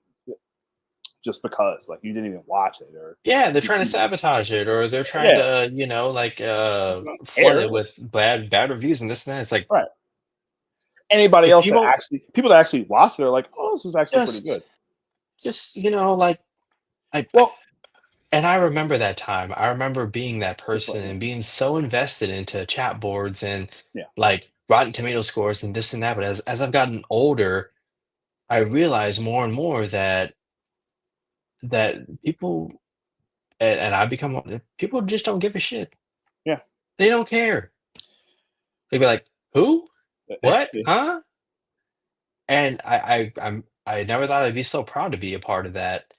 Just because, like, you didn't even watch it, or yeah, they're you, trying to you, sabotage it, or they're trying yeah, to, like, you don't flood care. it with bad reviews and this and that. It's like Right. Anybody if else you that don't actually people that actually watch it are like, oh, this is actually pretty just good. just like I Well, and I remember that time. I remember being that just like person and being so invested into chat boards and yeah, like Rotten Tomato scores and this and that. But as I've gotten older, I realize more and more that people and I become people just don't give a shit. yeah. They don't care. They'd be like, "Who? What? Huh?" And I never thought I'd be so proud to be a part of that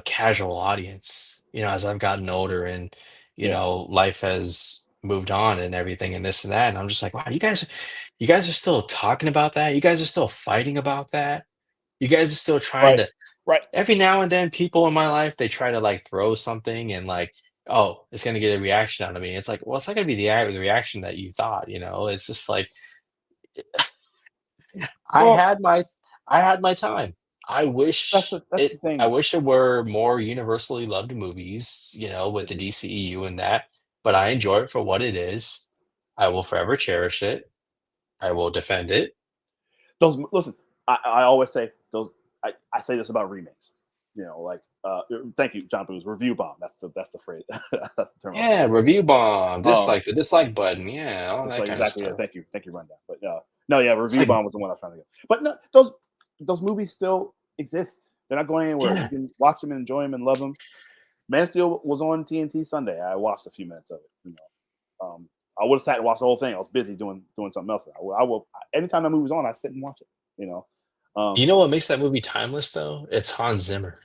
casual audience, as I've gotten older and, Yeah. life has moved on and everything and this and that. And I'm just like, wow, you guys are still talking about that. You guys are still fighting about that. You guys are still trying Right. to, Right. every now and then people in my life, they try to like throw something and like, oh, it's going to get a reaction out of me. It's like, well, it's not going to be the reaction that you thought, it's just like, I Well, had my I had my time. that's the I thing. wish it were more universally loved movies, with the DCEU and that, but I enjoy it for what it is. I will forever cherish it. I will defend it. Those listen. I always say those. I say this about remakes. Like thank you, John Boo's review bomb. That's the phrase. That's the term I was Yeah, looking review bomb, for. dislike the dislike button, yeah, all Just that like kind of exactly. Yeah, stuff. thank you, rundown. But no, yeah, It's review like, bomb was the one I was trying to get. But no, those movies still exist. They're not going anywhere. You yeah, can watch them and enjoy them and love them. Man of Steel was on TNT Sunday. I watched a few minutes of it. I would have sat and watched the whole thing. I was busy doing something else. I will anytime that movie was on, I sit and watch it. do you know what makes that movie timeless though? It's Hans Zimmer.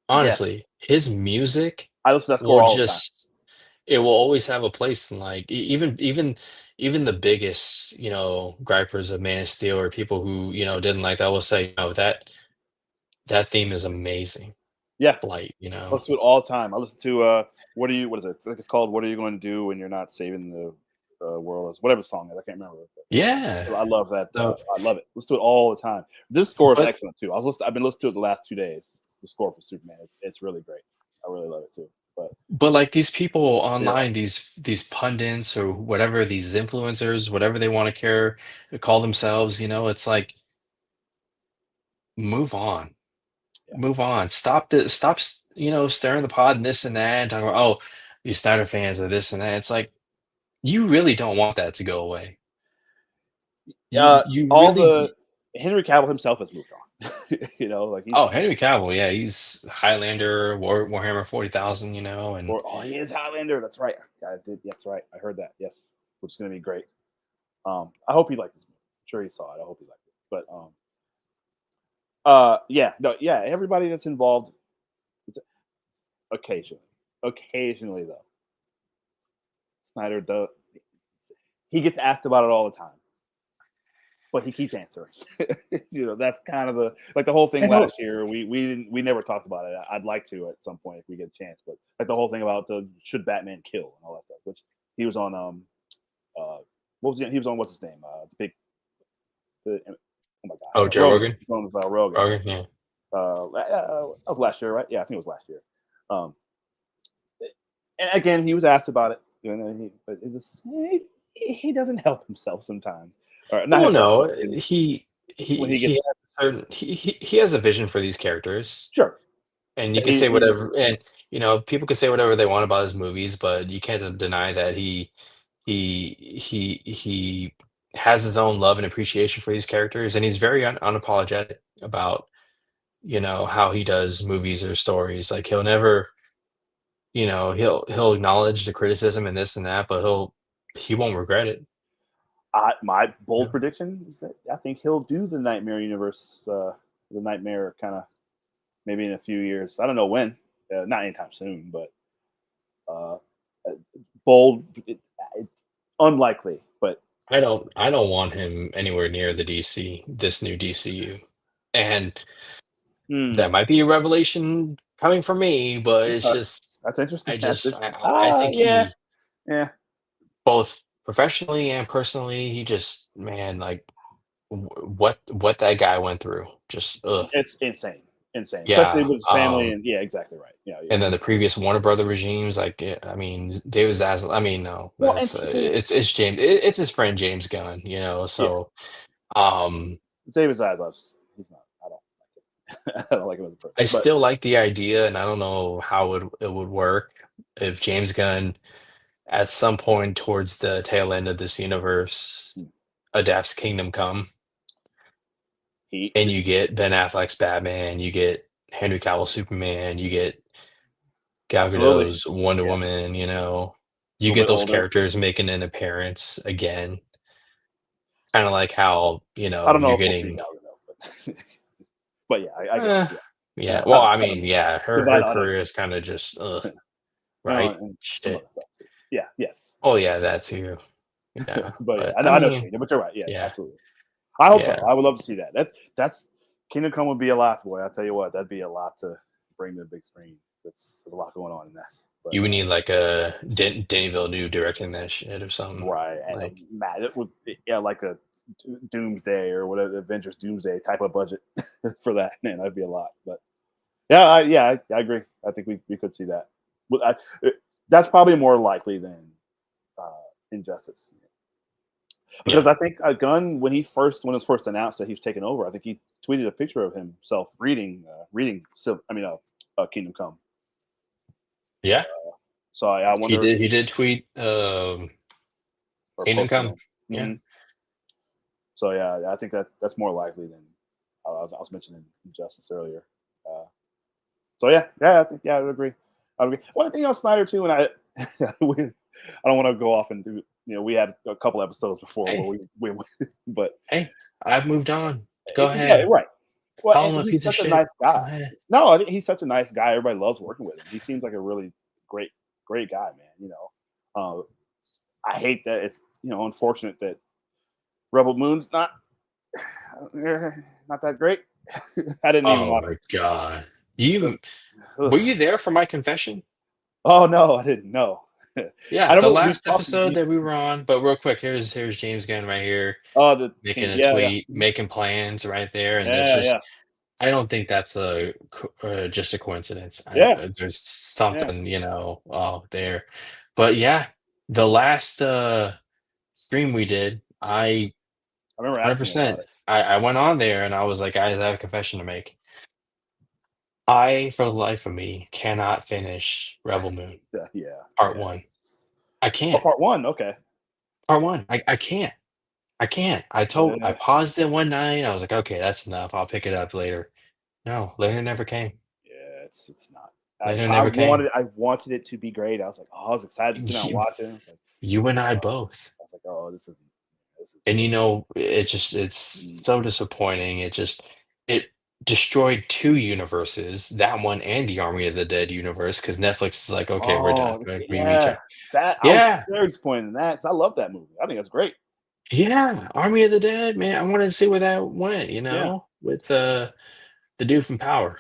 Yes, Honestly, his music I listen to that score will all the time. just it will always have a place in like even the biggest, gripers of Man of Steel or people who, didn't like that will say, no, that theme is amazing. Yeah, Flight, I listen to it all the time. I listen to what is it? I think it's called "What Are You Going to Do When You're Not Saving the World?" Whatever the song is, I can't remember. Yeah. But I love that. So, I love it. Listen to it all the time. This score is but excellent too. I've been listening to it the last 2 days. The score for Superman, it's really great. I really love it too. But like these people yeah, online, these pundits or whatever, these influencers, whatever they want to call themselves, it's like move on. yeah. Move on. Stirring the pot and this and that and talking about, oh, these Snyder fans or this and that. It's like you really don't want that to go away. You All the really Henry Cavill himself has moved on. Like oh, Henry Cavill, yeah, he's Highlander, Warhammer 40,000, and he is Highlander. That's right. I did. That's right. I heard that. Yes, which is going to be great. I hope he liked this movie. I'm sure he saw it. I hope he liked it. But yeah, no, yeah. Everybody that's involved, it's occasionally though, Snyder does. He gets asked about it all the time, but he keeps answering. That's kind of the whole thing I know. last year. We never talked about it. I'd like to at some point if we get a chance, but like the whole thing about should Batman kill and all that stuff, which he was on he was on what's his name the big oh my Oh, god Joe Rogan. Rogan. He was on Rogan Rogan, yeah. of last year, right? Yeah, I think it was last year. Um, and again, he was asked about it, but he doesn't help himself sometimes, or not Well, himself, but no, when he he gets has a certain he has a vision for these characters, sure, and you yeah, can say whatever, and people can say whatever they want about his movies, but you can't deny that he has his own love and appreciation for these characters, and he's very unapologetic about how he does movies or stories. Like he'll never, he'll acknowledge the criticism and this and that, but he won't regret it. My bold Yeah. prediction is that I think he'll do the Nightmare universe, the Nightmare kind of maybe in a few years. I don't know when, not anytime soon, but uh, uh, bold, unlikely. But I don't want him anywhere near this new DCU. And hmm, that might be a revelation coming from me, but it's okay, just that's interesting. I That's just it. I think Yeah, he, yeah. both professionally and personally, he just, man, like what that guy went through. Just ugh. It's insane, insane, especially Yeah. with his family. And yeah, exactly right. Yeah, yeah. And then the previous Warner Brother regimes, like, I mean, David Zaslav. I mean, no, Well, and that's people, it's James. It's his friend James Gunn. yeah, So um, David Zaslav, he's not. I don't like it. I don't like him as a person, I but still like the idea, and I don't know how it would work if James Gunn at some point towards the tail end of this universe hmm, adapts Kingdom Come, he and you get Ben Affleck's Batman, you get Henry Cavill Superman, you get Gal absolutely Gadot's Wonder yes, Woman, a you little get bit those older. characters making an appearance again, kind of like how, I don't know you're if we'll see getting, Gal Gadot, but yeah, I get it. eh, Yeah, yeah. Well, I I don't mean, know, yeah, because her I don't career know. is kind of just, ugh, No, right? and some other Shit. stuff too. Yeah, yes, Oh yeah, that too. Yeah, but yeah, but I I know what you mean, mean. But you're right. Yeah, yeah, absolutely. I hope so. yeah. I would love to see that. That's Kingdom Come would be a lot, boy. I tell you what, that'd be a lot to bring to the big screen. There's a lot going on in that. But You would need like a Denny Villeneuve directing that shit or something. right, and Like, Matt, it would yeah, like a Doomsday or whatever Avengers Doomsday type of budget for that. Man, that'd be a lot. But yeah, I agree. I think we could see that. But that's probably more likely than uh, Injustice. yeah, Because I think Gunn, when it was first announced that he was taking over, I think he tweeted a picture of himself reading Kingdom Come. yeah. So I He wonder, did. He did tweet or Kingdom posting Come. it. Yeah. Hmm. So yeah, I think that's more likely than I was mentioning Justice earlier. Uh, so I think I would agree. I would agree. One thing on Snyder too, and I don't want to go off and do. We had a couple episodes before where Hey, we but hey, I've moved on. Go yeah, ahead. right. Well, Call and him a he's piece of such a shit. nice Go guy. ahead. No, I think he's such a nice guy. Everybody loves working with him. He seems like a really great guy, man. I hate that it's unfortunate that Rebel Moon's not that great. I didn't even Oh watch my it. God. Just, Were ugh. you there for my confession? Oh no, I didn't know. I Yeah, don't the know. We last talked. episode that we were on. But real quick, here's James Gunn right here Oh, the making king. a Yeah, yeah, tweet, making plans right there, and that's yeah, just. yeah, I don't think that's just a coincidence. yeah, There's yeah. something, there. But yeah, the last stream we did, I I remember asking about 100%. it. I went on there and I was like, guys, I have a confession to make. I, for the life of me, cannot finish Rebel Moon Yeah, yeah, Part yeah. One. I Oh, can't. part one. Okay. Part one. I can't. I can't. I Yeah, paused it one night. I was like, okay, that's enough. I'll pick it up later. No, later never came. yeah. It's not. Later never came. I wanted it to be great. I was like, oh, I was excited to sit down and You, watch it. you and I Oh, both. I was like, oh, this is And really. it's Mm, so disappointing. It destroyed two universes, that one and the Army of the Dead universe, because Netflix is like, okay, we're done. oh, We reach yeah. out. That I was Yeah, very disappointed in that 'cause I love that movie. I think that's great. yeah. Army of the Dead, man. I wanted to see where that went, Yeah. with the dude from Power.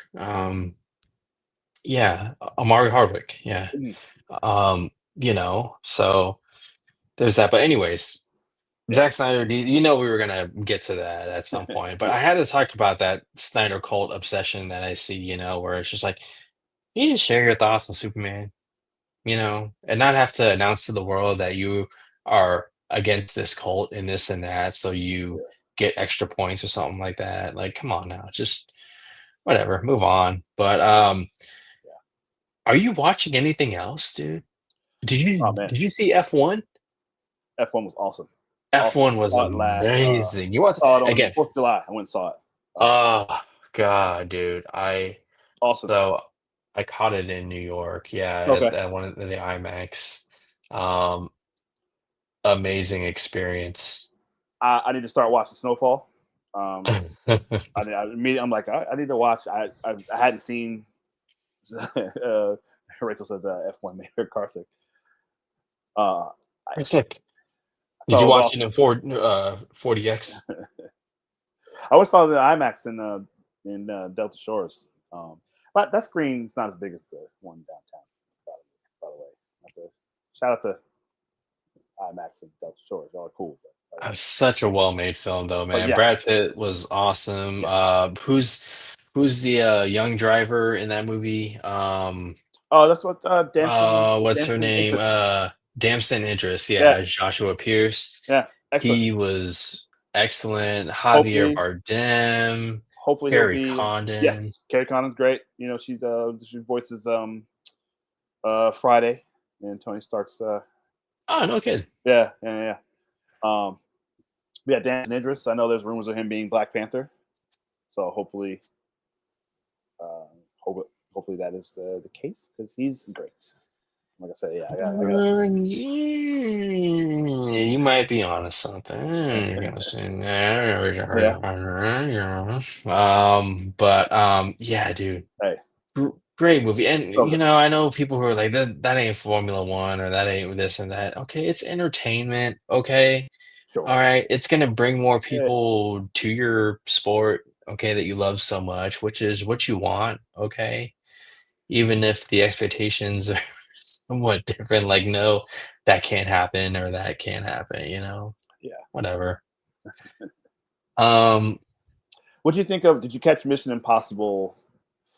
Yeah, Amari Hardwick. Yeah. Mhm. So there's that. But anyways, Yeah. Zack Snyder, we were gonna get to that at some point, but Yeah. I had to talk about that Snyder cult obsession that I see, where it's just like, you just share your thoughts on Superman, and not have to announce to the world that you are against this cult and this and that, so you get extra points or something like that. Like, come on now, just whatever, move on. But Yeah. Are you watching anything else, dude? Did you Oh man, did you see F1? F1 was awesome. Awesome. F1 was Saw it last. amazing. You I watched saw it on again. 4th of July. I went and saw it. Oh god, dude. Awesome. So I caught it in New York. Yeah, Okay. at one of the IMAX. Um, amazing experience. I need to start watching Snowfall. Um, I'm like, I need to watch. I hadn't seen. Rachel says F1 made her car sick. I It's like, did thought you it was watch it awesome. in 4DX? I always saw the IMAX in Delta Shores, but that screen's not as big as the one downtown. By the way, shout out to IMAX and Delta Shores. Y'all are cool. Such a well-made film, though, But man. yeah, Brad Pitt was awesome. yes. Who's the young driver in that movie? Oh, that's what dancing, What's her dancing name? interests. Damson Idris. Yeah, Yeah, Joshua Pierce. yeah, excellent. He was excellent. Javier Hopefully, Bardem, hopefully he'll Carrie be. Condon. Yes, Carrie Condon's great. You know, she voices Friday and Tony Stark's. Oh, no kid. Yeah. Um, yeah, Dan Idris. I know there's rumors of him being Black Panther, so uh, hopefully that is the case because he's great. Like I said, yeah, I got. Yeah, you might be onto something. You're gonna say Yeah, but yeah, dude, hey, great movie. And so good. I know people who are like, that ain't Formula One or that ain't this and that. Okay, it's entertainment. Okay, Sure. all right, it's gonna bring more Yeah, people to your sport. Okay, that you love so much, which is what you want. Okay, even if the expectations are somewhat different, like, no, that can't happen or that can't happen, yeah. whatever. Um, What do you think of? Did you catch Mission Impossible: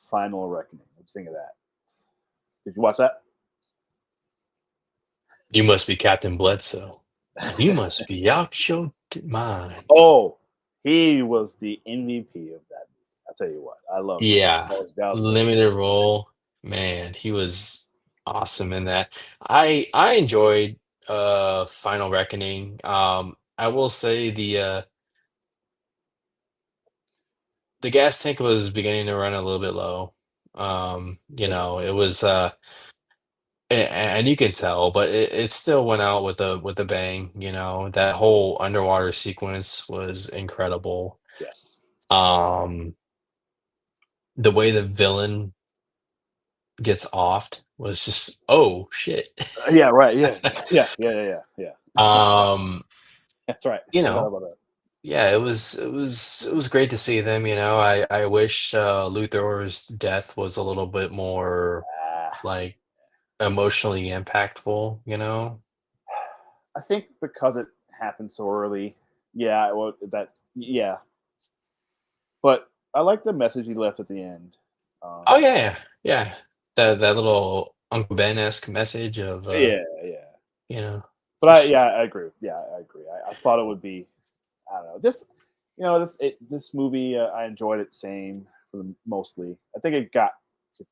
Final Reckoning? What do you think of that? Did you watch that? you must be Captain Bledsoe, and you must be out your mind. Oh, he was the MVP of that movie. I tell you what, I loved him. Yeah, That was great. limited role, man, he was awesome in that. I enjoyed Final Reckoning. I will say the gas tank was beginning to run a little bit low. Okay. It was and you can tell, but it still went out with a bang, That whole underwater sequence was incredible. Yes. Um, the way the villain gets offed was just, oh shit. Yeah. Right. Yeah. Yeah. Um, That's right. you Forgot know, about that. yeah, it was great to see them, I wish Luthor's death was a little bit more Ah, like emotionally impactful. I think because it happened so early. Yeah. Well, that. Yeah. But I like the message he left at the end. Oh Um, yeah, yeah, yeah. That little Uncle Ben-esque message of yeah. Yeah. you know, But just I agree. Yeah, I agree. I thought it would be. I don't know. This movie. I enjoyed it. Same for the mostly. I think it got a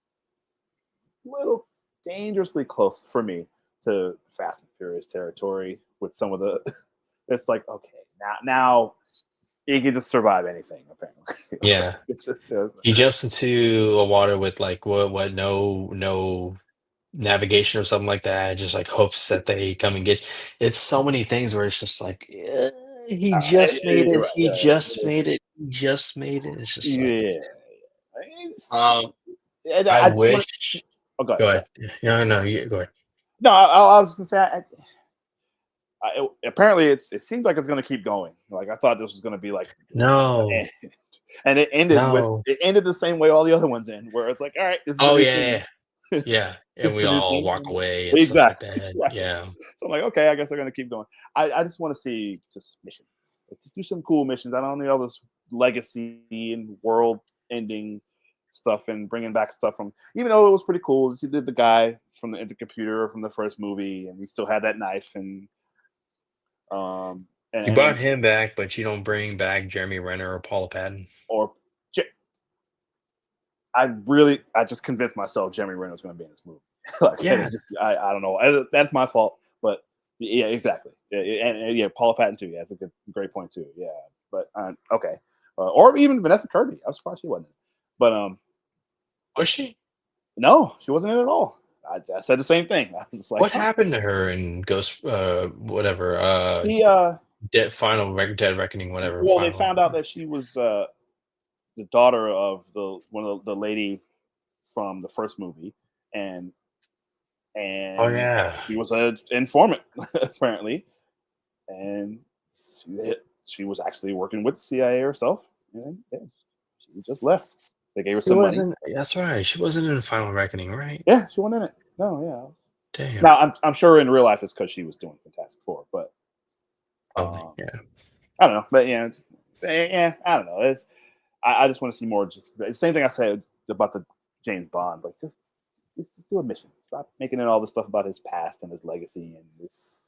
little dangerously close for me to Fast and Furious territory with some of the. It's like okay, now you can just survive anything apparently. yeah. It's just, He jumps into a water with like what no navigation or something like that, just like hopes that they come and get. It's so many things where it's just like, he just made you're it. right. He just made it. He just made it. It's just like, Yeah. It's, um, I I just want to. wish. Oh, go Go ahead. ahead. No, no, you go ahead. No, I was gonna say. Apparently, it seems like it's gonna keep going. Like I thought this was gonna be like, No, and no. it ended the same way all the other ones end, where it's like, all right, this is the Oh new yeah, team. yeah, yeah. And It's we the new all team. walk away and stuff like Exactly. that. Right. Yeah. So I'm like, okay, I guess they're gonna keep going. I just want to see just missions. Like, just do some cool missions. I don't need all this legacy and world ending stuff and bringing back stuff from. Even though it was pretty cool, you did the guy from the computer from the first movie, and he still had that knife um You and brought him back, but you don't bring back Jeremy Renner or Paula Patton. or I just convinced myself Jeremy Renner was going to be in this movie. Like, Yeah. I don't know. That's my fault. But yeah, exactly. Yeah, and yeah, Paula Patton too. Yeah, that's a great point too. Yeah, but okay, or even Vanessa Kirby. I was surprised she wasn't. But Was she? no, she wasn't in it at all. I said the same thing. I was just like, What happened to her in Ghost, whatever, he Dead Reckoning, whatever, well, they final. found out that she was the daughter of the lady from the first movie, and Oh, and yeah. she was an informant apparently, and she was actually working with the CIA herself, and yeah, she just left. They gave her She some money. wasn't That's right, she wasn't in Final Reckoning, right? Yeah, she went in it. No, yeah. Damn. Now I'm sure in real life it's because she was doing Fantastic Four, but Probably, um, yeah. I don't know. But yeah, I don't know. I just want to see more. Just the same thing I said about the James Bond. Like just do a mission. Stop making it all this stuff about his past and his legacy and this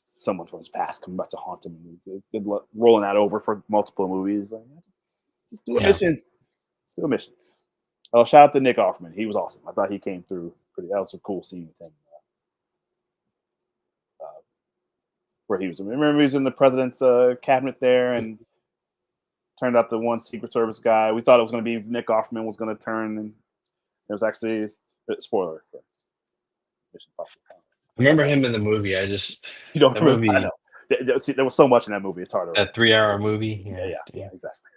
someone from his past coming back to haunt him. And rolling that over for multiple movies. Like, just do a Yeah. mission. Just do a mission. Oh, shout out to Nick Offerman. He was awesome. I thought he came through pretty. That was a cool scene with him. Where he was. Remember, he was in the president's cabinet there, and turned out the one Secret Service guy. We thought it was going to be Nick Offerman was going to turn, and it was actually spoiler for Mission Impossible. I remember him in the movie, I just You don't that remember? I movie, know. There was so much in that movie. It's hard to that remember. 3-hour movie, Yeah, yeah, yeah, damn. exactly.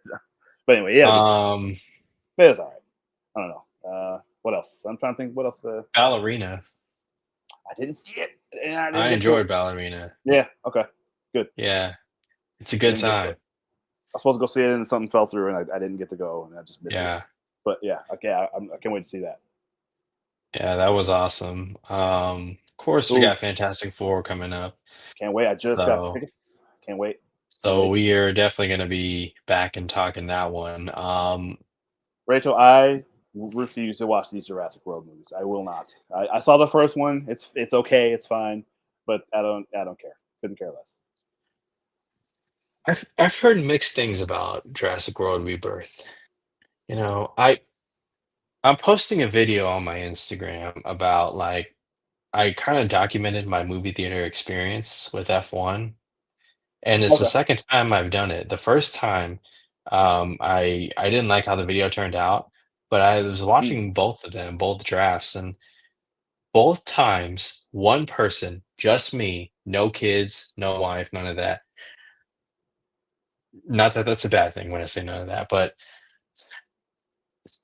But anyway, yeah, Um, but it's all right. I don't know. What else? I'm trying to think. What else? Ballerina. I didn't see it, and I didn't I get to it. enjoyed Ballerina. Yeah. Okay. Good. Yeah, it's a I good didn't get to it. time. I was supposed to go see it, and something fell through, and I didn't get to go, and I just missed it. Yeah. But yeah, okay, I can't wait to see that. Yeah, that was awesome. Of course, we Ooh, got Fantastic Four coming up, can't wait. I just got so tickets. Can't wait. Can't so wait. we are definitely gonna be back and talking that one. Rachel, I refuse to watch these Jurassic World movies. I will not. I saw the first one. It's okay. It's fine, but I don't care. Couldn't care less. I've heard mixed things about Jurassic World Rebirth. You know, I'm posting a video on my Instagram about like I kind of documented my movie theater experience with F1, and it's the Okay. second time I've done it. The first time, I didn't like how the video turned out, but I was Mm. watching both of them, both drafts, and both times, one person, just me, no kids, no wife, none of that. Not that that's a bad thing when I say none of that, but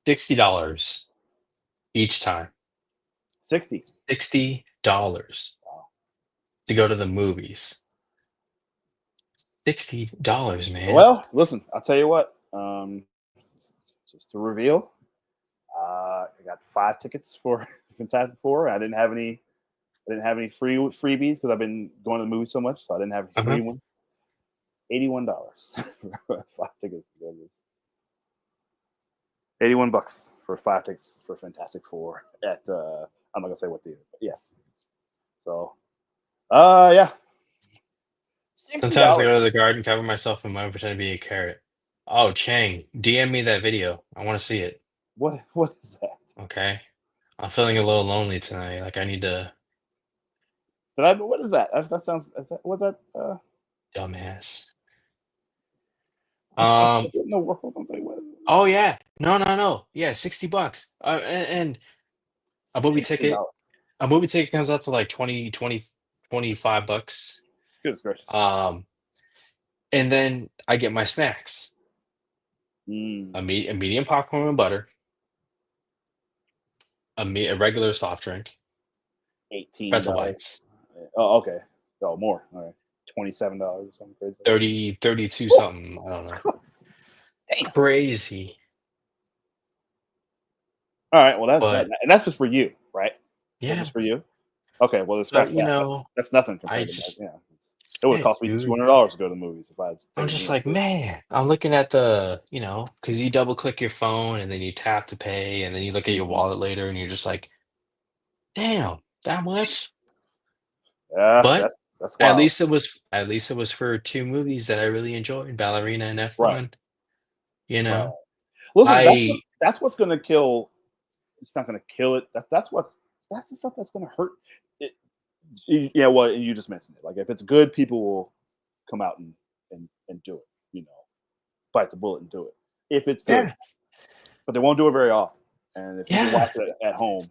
$60 each time. 60. $60 Wow. to go to the movies. $60, man. Well, listen. I'll tell you what. Just to reveal, I got 5 tickets for Fantastic Four. I didn't have any. I didn't have any freebies because I've been going to the movies so much, so I didn't have any Uh-huh. free ones. $81 for 5 tickets to go to this. $81 for 5 tickets for Fantastic Four at I'm not gonna say what theater, but yes. So yeah. sixty Sometimes I dollars. go to the garden, cover myself in mud, and pretend to be a carrot. Oh, Chang, DM me that video. I want to see it. What is that? Okay. I'm feeling a little lonely tonight. Like I need to What is that? That sounds is that what that dumbass. what Um, in the world? I'm like, what is oh yeah. No, no, no. Yeah, $60. And a movie ticket, $60? a movie ticket comes out to like 25 bucks. Goodness gracious. Um, and then I get my snacks. Mm, A medium popcorn and butter, a regular soft drink, pretzel $18. bites, Oh, okay. Oh, more. All right. $27 or something crazy. 32 Woo! something. I don't know. Damn. Crazy. All right. Well, that, But and that's just for you, right? That's yeah, just for you. Okay. Well, scratch but that. That's nothing I compared to that. just Yeah. It would have shit, cost me dude. $200 to go to the movies if I had I'm taken just you. like, man, I'm looking at because you double click your phone and then you tap to pay and then you look at your Mhm. wallet later and you're just like, damn, that much? Yeah, But that's wild. at least it was for two movies that I really enjoyed, Ballerina and Right. F1. You Right. know, Listen, I that's what's going to kill. It's not going to kill it. That's the stuff that's going to hurt it. Yeah, well, you just mentioned it. Like if it's good, people will come out and do it. You know, bite the bullet and do it if it's good. Yeah, But they won't do it very often. And if you can yeah, watch it at home,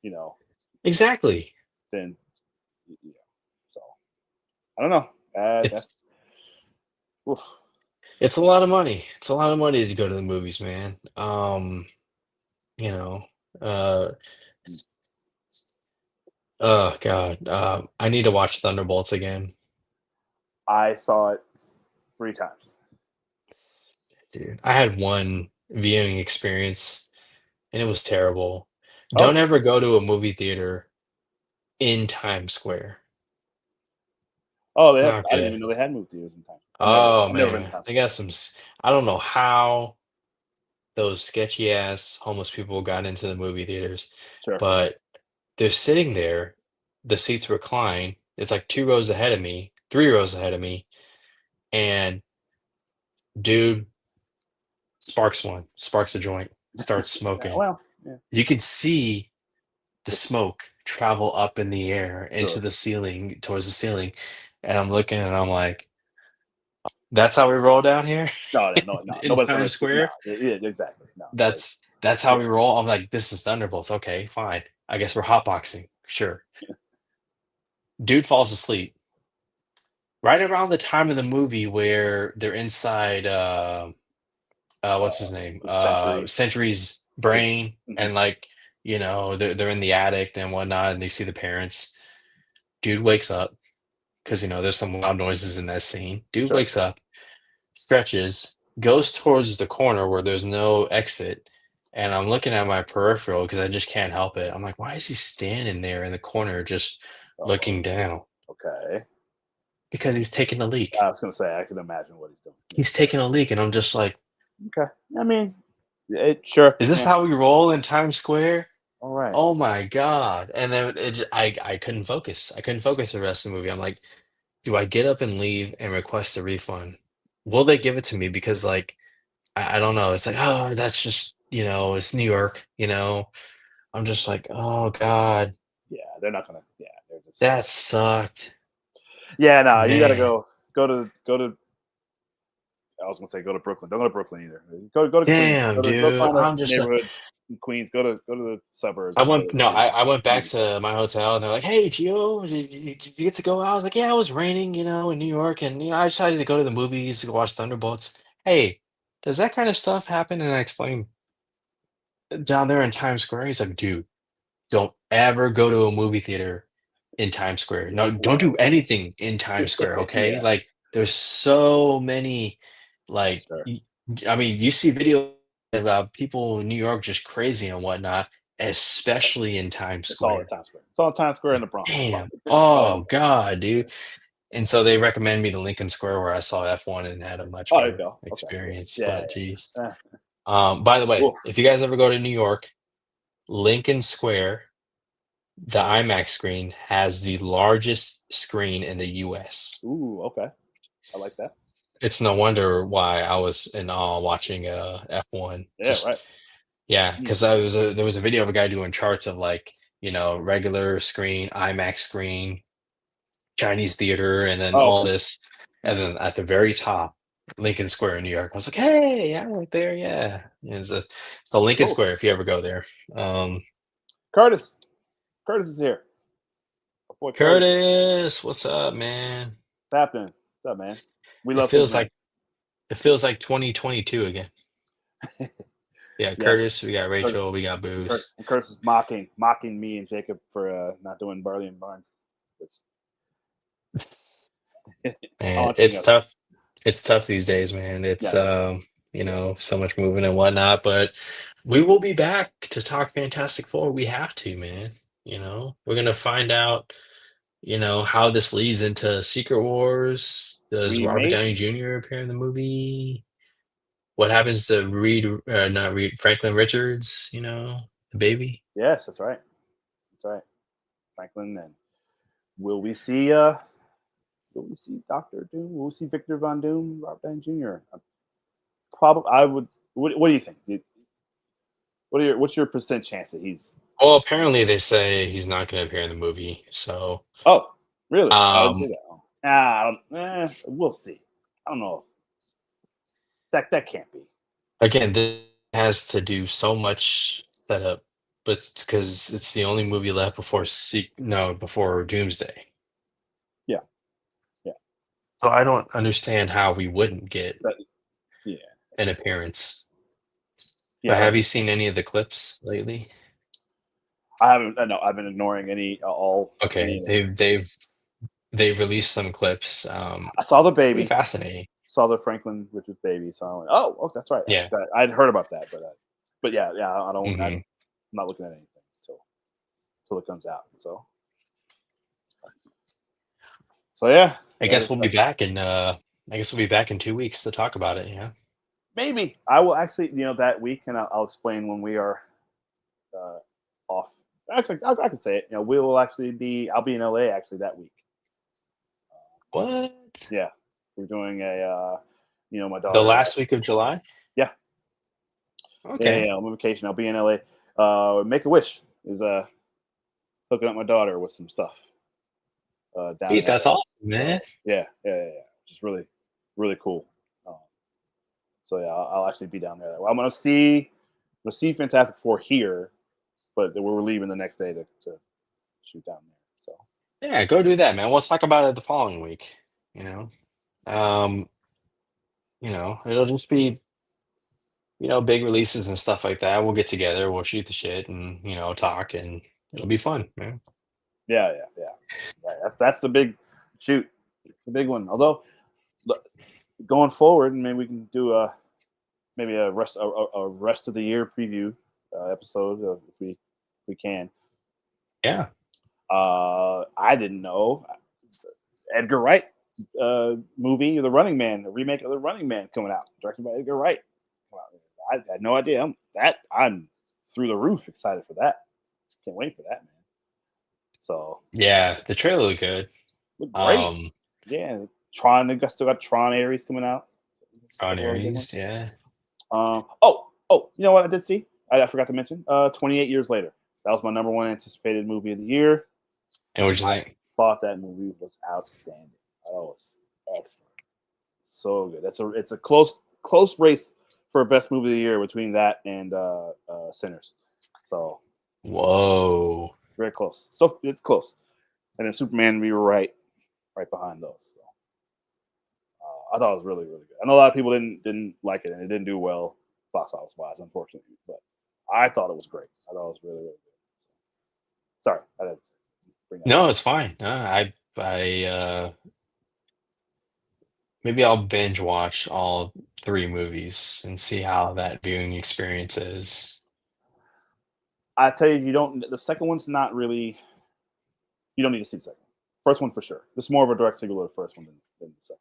you know, exactly. then yeah. So I don't know. That's It's oof. it's a lot of money. It's a lot of money to go to the movies, man. You know, uh, oh God, I need to watch Thunderbolts again, I saw it 3 times. dude. I had one viewing experience, and it was terrible. Don't Oh, ever go to a movie theater in Times Square. oh, they have. Not I didn't good. even know they had movie theaters in time. Oh I've never been to man, Times they Square. got some. I don't know how those sketchy ass homeless people got into the movie theaters, Sure. but they're sitting there. The seats recline. It's like 2 rows ahead of me, 3 rows ahead of me, and dude sparks a joint, starts Yeah. smoking. Well. Yeah. You can see the Just smoke travel up in the air into sure. the ceiling, towards the ceiling, and I'm looking and I'm like, "That's how we roll down here No, no, no. in Nobody's gonna. Times No. Square? Yeah, exactly. No. That's how we roll?" I'm like, "This is Thunderbolts. Okay, fine. I guess we're hotboxing. Sure." Dude falls asleep right around the time of the movie where they're inside, what's his name? Century. Century's It's, brain, mhm. and like, they're in the attic and whatnot, and they see the parents. Dude wakes up because there's some loud noises in that scene. Dude Sure. wakes up, stretches, goes towards the corner where there's no exit, and I'm looking at my peripheral because I just can't help it. I'm like, why is he standing there in the corner just Oh, looking down? okay. Because he's taking a I leak. was gonna say I can imagine what he's doing. Yeah. He's taking a leak, and I'm just like, Okay. I mean, sure. is this Yeah. how we roll in Times Square? All right. Oh my god. And then I couldn't focus. I couldn't focus the rest of the movie. I'm like, do I get up and leave and request a refund? Will they give it to me? Because like I don't know. It's like, oh, that's just, it's New York. I'm just like, oh God, Yeah, they're not gonna. Yeah, they're just. that sucked. Yeah, no, you gotta Man. go to. I was gonna say go to Brooklyn. Don't go to Brooklyn either. Go to Queens. Damn, Go dude. find a I'm just like neighborhood in Queens. Go to the suburbs I and go went to no, see I went a back movie. to my hotel and they're like, "Hey, Gio, did you get to go out?" I was like, "Yeah, it was raining, in New York, and I decided to go to the movies to go watch Thunderbolts." Hey, does that kind of stuff happen? And I explained down there in Times Square. He's like, "Dude, don't ever go to a movie theater in Times Square. No, don't What? do anything in Times Square, okay? Yeah, Like, there's so many, like, sure. I mean, you see video about people in New York just crazy and whatnot, especially in Times It's all in Square. Times Square. It's all in Times Square in Like, the Bronx. damn. It's probably Oh in the Bronx. God, dude. And so they recommend me to Lincoln Square where I saw F1 and had a much Oh, there you better go. Okay, cool. experience. Yeah, But geez. yeah. By the way, Oof. if you guys ever go to New York, Lincoln Square, the IMAX screen has the largest screen in the US. Ooh, okay. I like that. It's no wonder why I was in awe watching F1. Yeah, Just right. yeah, Mm. because there was a video of a guy doing charts of like, regular screen, IMAX screen, Chinese theater, and then Oh, all okay. this, and Nice. then at the very top, Lincoln Square in New York. I was like, hey, yeah, right there, yeah. So Lincoln Cool. Square if you ever go there. Um, Curtis. Curtis is here. My boy Curtis. Curtis, what's up, man? What's happening? What's up, man? We It love feels Superman. like it feels like 2022 again. Yeah, Yes. Curtis, we got Curtis, Rachel, we got Booze. And Curtis is mocking me and Jacob for not doing Barley and Barnes. Man, Taunting us. It's tough these days, man. It's Yeah, it is. Yeah. so much moving and whatnot, but we will be back to talk Fantastic Four. We have to, man. We're gonna find out, how this leads into Secret Wars. Does We Robert may. Downey Jr. appear in the movie? What happens to not Reed, Franklin Richards, the baby? Yes, that's right. That's right. Franklin and will we see Doctor Doom? Will we see Victor Von Doom, Robert Downey Jr.? Probably. I would. What do you think? What's your percent chance that he's? Well, apparently they say he's not going to appear in the movie. So, Oh, really? I didn't um, see that. Oh. I don't. We'll see. I don't know. That can't be. again, this has to do so much setup, but because it's the only movie left before before Doomsday. Yeah, yeah, So I don't understand how we wouldn't get that, yeah, an appearance. But yeah. have you seen any of the clips lately? I haven't. No, I've been ignoring any Okay, of them. they've released some clips. I saw the It's pretty baby. fascinating. Saw the Franklin Richards baby. So I went, oh, that's right. Yeah. I'd heard about that, but yeah, I don't. Hmm. I'm not looking at anything until it comes out. So yeah, I guess we'll be back in I guess we'll be back in 2 weeks to talk about it. Yeah. maybe I will actually, that week, and I'll explain when we are uh, off. Actually, I can say it. We will actually be. I'll be in LA actually that week. What? Yeah, we're doing my The daughter. last week of July? Yeah, Okay. I'm on vacation. I'll be in LA. Make a Wish is hooking up my daughter with some stuff down Dude, in that's LA. awesome, man. So yeah. Just really, really cool. So yeah, I'll actually be down there. I'm gonna see Fantastic Four here, but we're leaving the next day to shoot down there. So Yeah, go do that, man. We'll talk about it the following week. You know, um, it'll just be big releases and stuff like that. We'll get together, we'll shoot the shit, and talk, and it'll be fun, man. yeah. Right. That's the big shoot, the big one. Although going forward, maybe we can do maybe a rest of the year preview episode if we can. Yeah. I didn't know Edgar Wright movie, The Running Man, the remake of The Running Man coming out, directed by Edgar Wright. I had no idea. I'm through the roof excited for that. Can't wait for that, man. So Yeah, the trailer looked good. look great. Um, Yeah, Tron. They still got Tron Ares coming out. A Ron couple other good Aries, ones. yeah. You know what I did see? I forgot to mention. 28 years later. That was my number one anticipated movie of the year. And what'd you think? Thought that movie was outstanding. That was excellent. So good. It's a close race for best movie of the year between that and Sinners. So Whoa. very close. So it's close. And then Superman, we were right behind those. So I thought it was really, really good. I know a lot of people didn't like it, and it didn't do well box office wise, unfortunately. But I thought it was great. I thought it was really, really good. Sorry, I didn't bring that up. No, it's fine. No, I maybe I'll binge watch all three movies and see how that viewing experience is. I tell you, you don't. The second one's not really. You don't need to see the second one. First one for sure. This is more of a direct sequel to the first one than the second.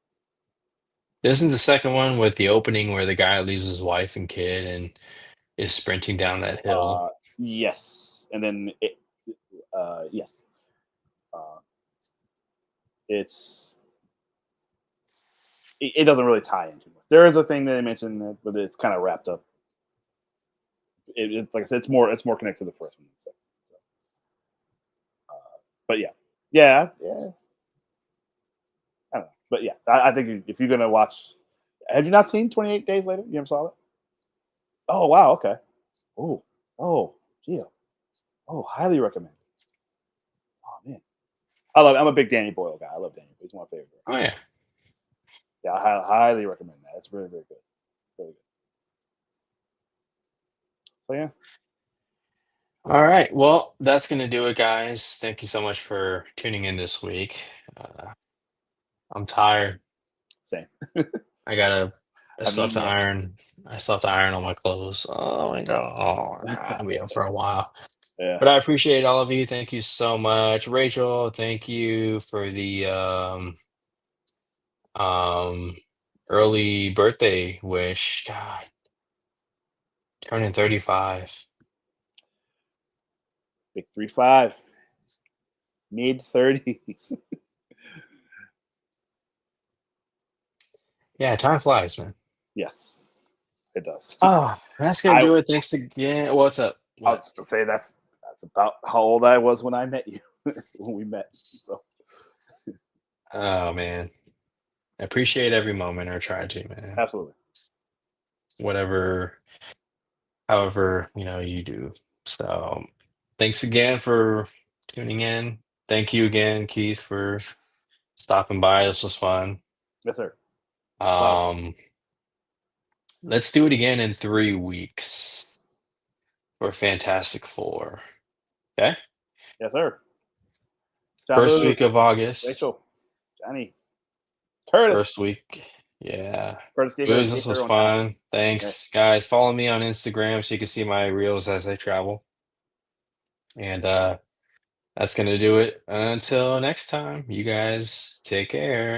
This is the second one with the opening where the guy leaves his wife and kid and is sprinting down that hill. Yes, and then yes, uh, it's it doesn't really tie into much. There is a thing that they mentioned, but it's kind of wrapped up. Like I said, it's more connected to the first one. So, but yeah. I don't know, but yeah, I think if you're gonna watch, have you not seen 28 Days Later? You ever saw it? Oh wow, okay. Oh, gee, oh, highly recommend. Oh man, I'm a big Danny Boyle guy. I love Danny Boyle. He's one of my favorite. Oh yeah. Yeah, I highly recommend that. It's very, very good. Very good. So yeah, All right. Well, that's gonna do it, guys. Thank you so much for tuning in this week. I'm tired. same. I Haven't still have eaten to yet. iron. I still have to iron all my clothes. Oh my god. I'll be up for a while. Yeah. But I appreciate all of you. Thank you so much. Rachel, thank you for the um early birthday wish. God, turning 35. Big 3-5, mid-30s. Yeah, time flies, man. Yes, It does. Oh, that's gonna do it. Thanks again. What's up? I What? was to say that's about how old I was when I met you. When we met. So Oh man, I appreciate every moment or try to, man. absolutely. Whatever, however, you do. So, thanks again for tuning in. Thank you again, Keith, for stopping by. This was fun. Yes, sir. Um, let's do it again in 3 weeks for Fantastic Four. Okay? Yes, sir. John First week Lewis, of August. Rachel, Johnny, Curtis. First week. Yeah. Curtis, get Booze, get this was her on time. fun. Thanks, guys. Follow me on Instagram so you can see my reels as they travel. And that's gonna do it. Until next time, you guys take care.